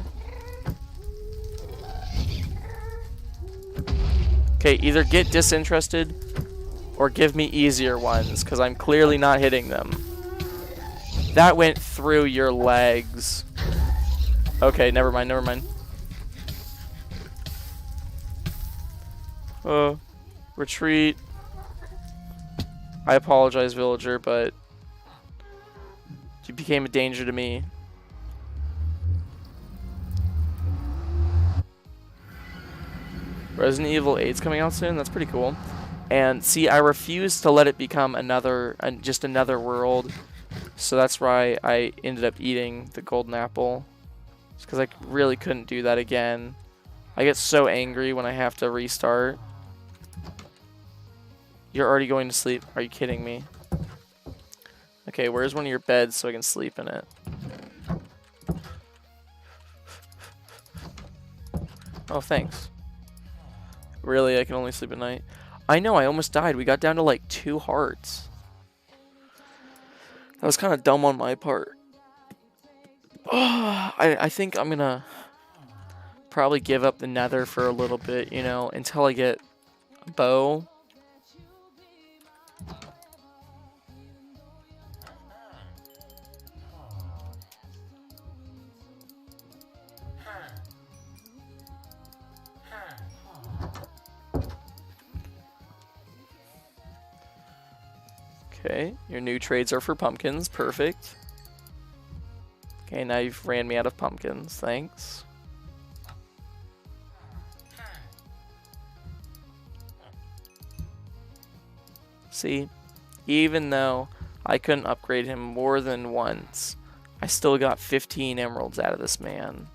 Okay, either get disinterested or give me easier ones, because I'm clearly not hitting them. That went through your legs. Okay, never mind, never mind. Retreat. I apologize, villager, but you became a danger to me. Resident Evil 8's coming out soon. That's pretty cool. And see, I refuse to let it become just another world. So that's why I ended up eating the golden apple. Just because I really couldn't do that again. I get so angry when I have to restart. You're already going to sleep. Are you kidding me? Okay, where's one of your beds so I can sleep in it? Oh, thanks. Really, I can only sleep at night? I know, I almost died. We got down to like 2 hearts. That was kind of dumb on my part. I think I'm gonna probably give up the nether for a little bit, you know, until I get a bow. Okay, your new trades are for pumpkins. Perfect. Okay, now you've ran me out of pumpkins. Thanks. See, even though I couldn't upgrade him more than once, I still got 15 emeralds out of this man.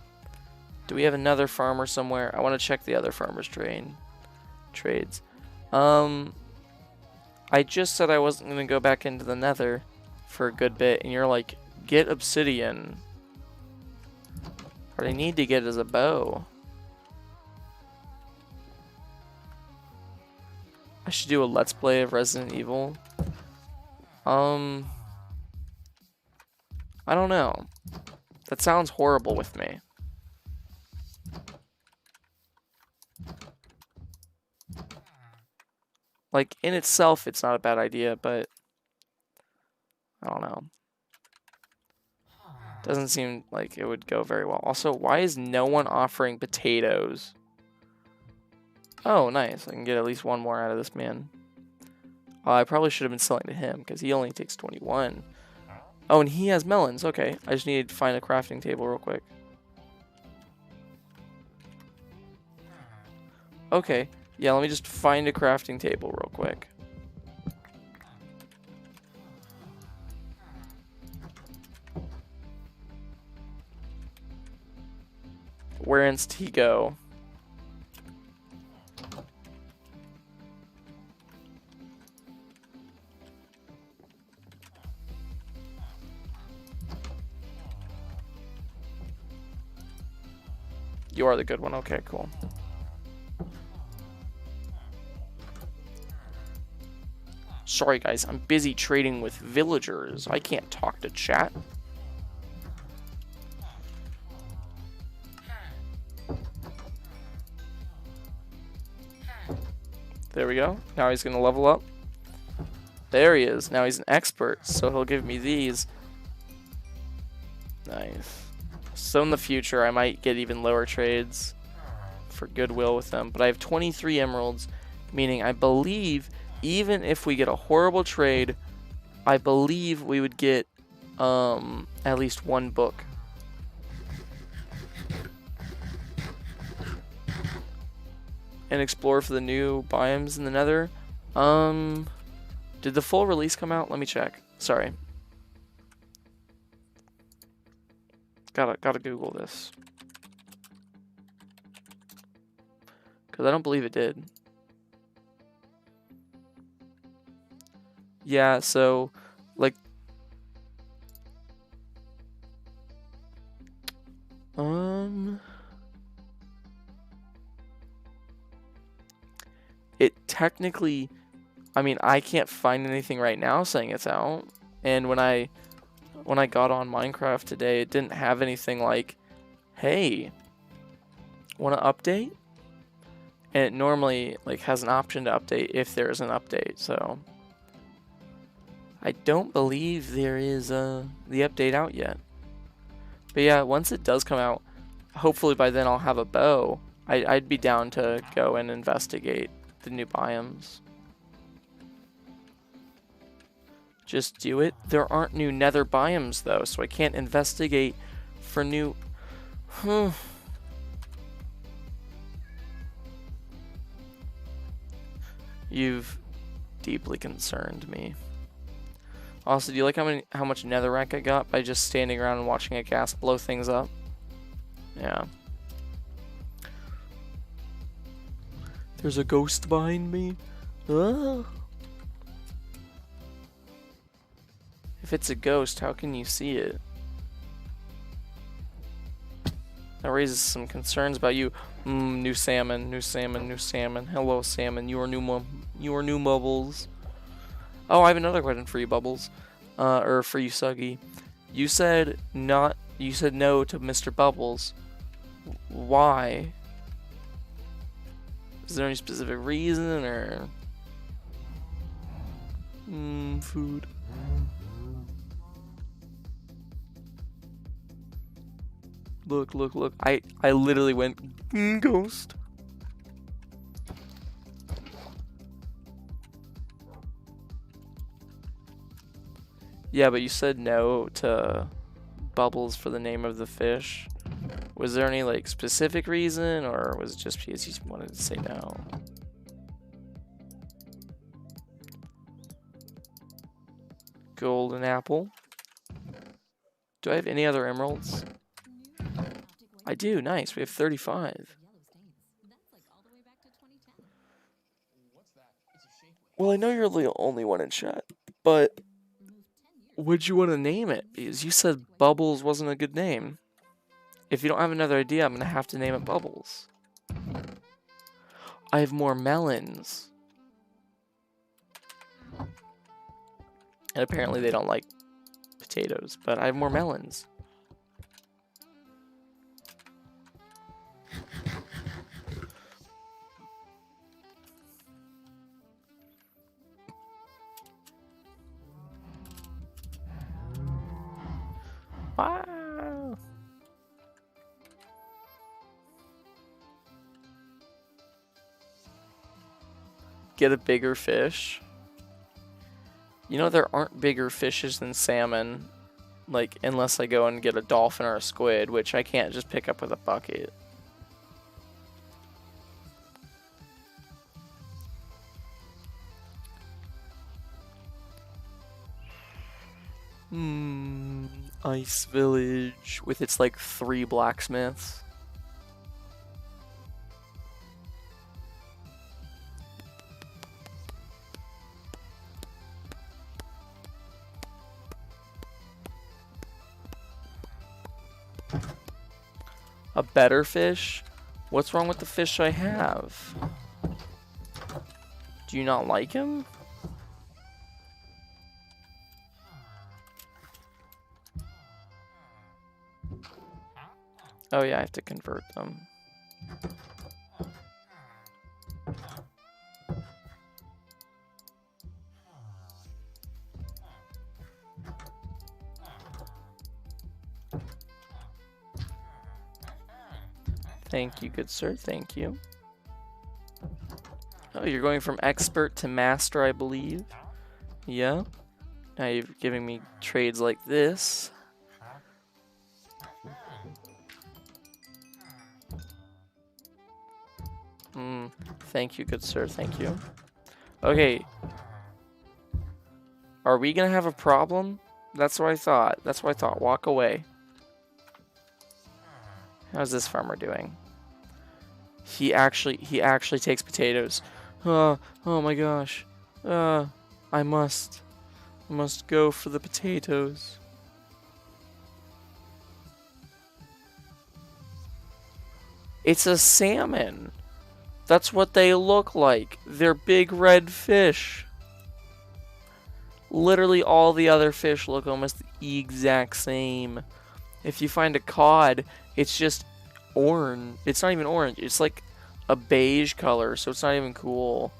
Do we have another farmer somewhere? I want to check the other farmer's trades. I just said I wasn't going to go back into the nether for a good bit, and you're like, get obsidian. What I need to get is a bow. I should do a let's play of Resident Evil. I don't know. That sounds horrible with me. Like, in itself, it's not a bad idea, but I don't know. Doesn't seem like it would go very well. Also, why is no one offering potatoes? Oh, nice. I can get at least one more out of this man. I probably should have been selling to him, because he only takes 21. Oh, and he has melons. Okay, I just need to find a crafting table real quick. Okay. Yeah, let me just find a crafting table real quick. Where did he go? You are the good one. Okay, cool. Sorry guys, I'm busy trading with villagers. I can't talk to chat. There we go. Now he's gonna level up. There he is. Now he's an expert, so he'll give me these. Nice. So in the future, I might get even lower trades for goodwill with them. But I have 23 emeralds, meaning I believe even if we get a horrible trade, I believe we would get at least 1 book. And explore for the new biomes in the nether. Did the full release come out? Let me check. Sorry. Gotta Google this. Because I don't believe it did. Yeah, so, like, it technically, I mean, I can't find anything right now saying it's out. And when I got on Minecraft today, it didn't have anything like, hey, want to update? And it normally like has an option to update if there is an update. So I don't believe there is the update out yet. But yeah, once it does come out, hopefully by then I'll have a bow. I'd be down to go and investigate the new biomes. Just do it. There aren't new nether biomes though, so I can't investigate for new... You've deeply concerned me. Also, do you like how much netherrack I got by just standing around and watching a gas blow things up? Yeah. There's a ghost behind me. Ah. If it's a ghost, how can you see it? That raises some concerns about you. New salmon, new salmon, new salmon. Hello, salmon. You are new Bubbles. Oh, I have another question for you, Bubbles. Or for you, Suggy. You said no to Mr. Bubbles. Why? Is there any specific reason or food? Look. I literally went ghost. Yeah, but you said no to Bubbles for the name of the fish. Was there any like specific reason, or was it just because you wanted to say no? Golden apple. Do I have any other emeralds? I do. Nice. We have 35. Well, I know you're the only one in chat, but would you want to name it? Because you said Bubbles wasn't a good name. If you don't have another idea, I'm going to have to name it Bubbles. I have more melons. And apparently they don't like potatoes, but I have more melons. Wow. Get a bigger fish. You know, there aren't bigger fishes than salmon, like, unless I go and get a dolphin or a squid, which I can't just pick up with a bucket. Ice Village with its like 3 blacksmiths. A better fish? What's wrong with the fish I have? Do you not like him? Oh yeah, I have to convert them. Thank you, good sir, thank you. Oh, you're going from expert to master, I believe. Yeah. Now you're giving me trades like this. Thank you, good sir, thank you. Okay. Are we gonna have a problem? That's what I thought. That's what I thought. Walk away. How's this farmer doing? He actually takes potatoes. Oh my gosh. I must go for the potatoes. It's a salmon. That's what they look like. They're big red fish. Literally all the other fish look almost the exact same. If you find a cod, it's just orange. It's not even orange. It's like a beige color, so it's not even cool.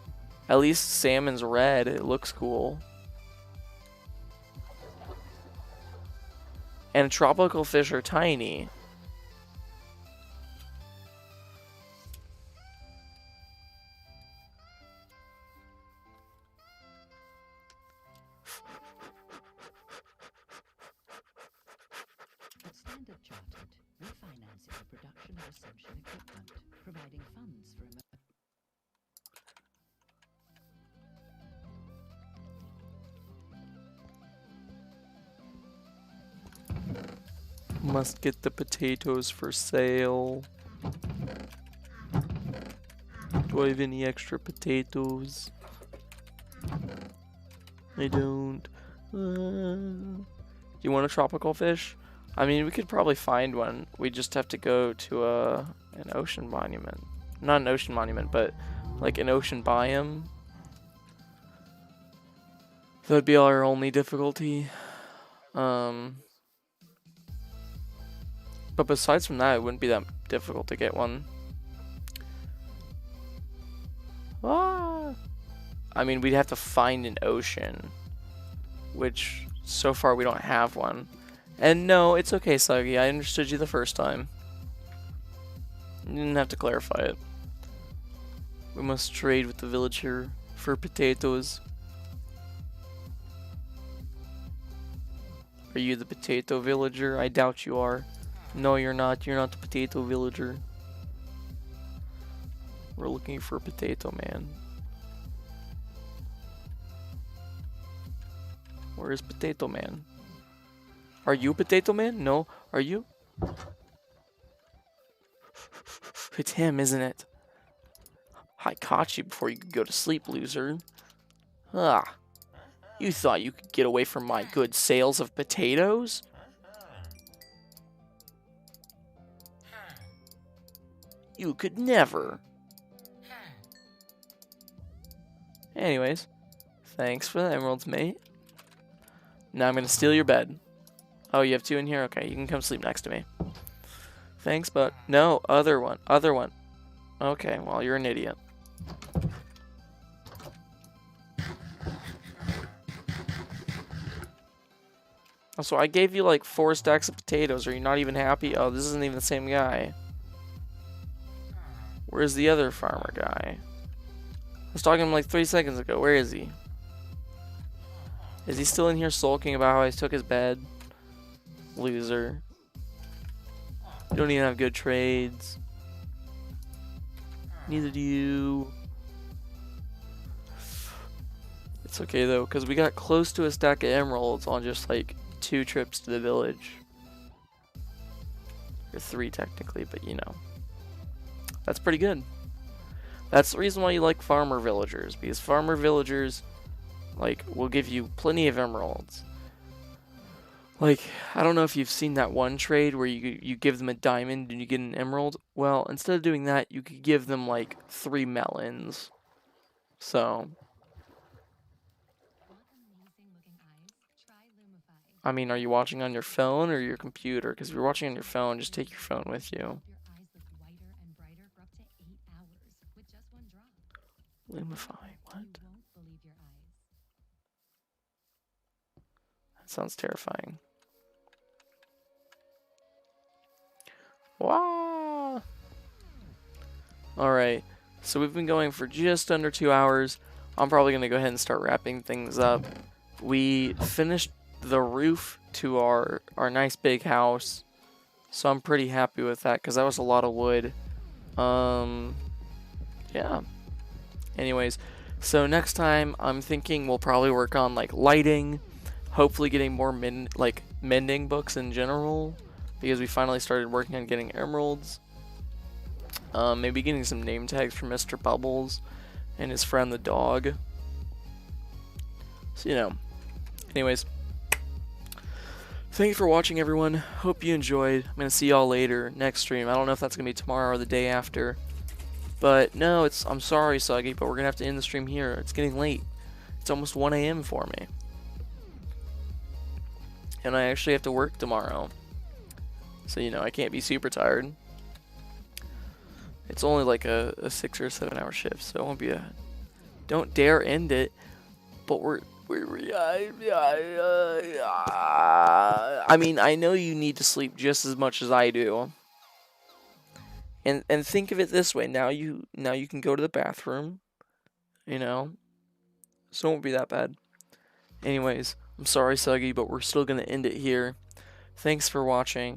At least salmon's red. It looks cool. And tropical fish are tiny. Standard Chartered, refinancing the production of essential equipment, providing funds for Must get the potatoes for sale. Do I have any extra potatoes? I don't. Do you want a tropical fish? I mean, we could probably find one. We just have to go to an ocean monument. Not an ocean monument, but like an ocean biome. That'd be our only difficulty. But besides from that, it wouldn't be that difficult to get one. Ah! I mean, we'd have to find an ocean, which so far we don't have one. And no, it's okay, Suggy. I understood you the first time. You didn't have to clarify it. We must trade with the villager for potatoes. Are you the potato villager? I doubt you are. No, you're not. You're not the potato villager. We're looking for a potato man. Where is potato man? Are you potato man? No. Are you? It's him, isn't it? I caught you before you could go to sleep, loser. Ah. You thought you could get away from my good sales of potatoes? You could never. Anyways, thanks for the emeralds, mate. Now I'm gonna steal your bed. Oh, you have two in here? Okay, you can come sleep next to me. Thanks, but no, other one. Okay, well, you're an idiot. So I gave you like 4 stacks of potatoes. Are you not even happy? Oh, this isn't even the same guy. Where's the other farmer guy? I was talking to him like 3 seconds ago. Where is he? Is he still in here sulking about how I took his bed? Loser. You don't even have good trades. Neither do you. It's okay though, because we got close to a stack of emeralds on just like 2 trips to the village. Or 3 technically, but you know. That's pretty good. That's the reason why you like farmer villagers, because farmer villagers like will give you plenty of emeralds. Like, I don't know if you've seen that one trade where you give them a diamond and you get an emerald. Well, instead of doing that, you could give them like 3 melons. So, I mean, are you watching on your phone or your computer? Because if you're watching on your phone, just take your phone with you. Lumify, what? That sounds terrifying. Wow. Alright, so we've been going for just under 2 hours. I'm probably going to go ahead and start wrapping things up. We finished the roof to our nice big house, so I'm pretty happy with that because that was a lot of wood. Yeah. Anyways, so next time I'm thinking we'll probably work on like lighting, hopefully getting more mending books in general. because we finally started working on getting emeralds. Maybe getting some name tags for Mr. Bubbles and his friend the dog. So, you know. Anyways. Thank you for watching, everyone. Hope you enjoyed. I'm going to see y'all later, next stream. I don't know if that's going to be tomorrow or the day after. But, no, I'm sorry, Suggy, but we're going to have to end the stream here. It's getting late. It's almost 1 a.m. for me. And I actually have to work tomorrow. So, you know, I can't be super tired. It's only like a 6 or 7 hour shift, so it won't be a... Don't dare end it. But I mean, I know you need to sleep just as much as I do. And think of it this way. Now you can go to the bathroom. You know? So it won't be that bad. Anyways, I'm sorry, Suggy, but we're still going to end it here. Thanks for watching.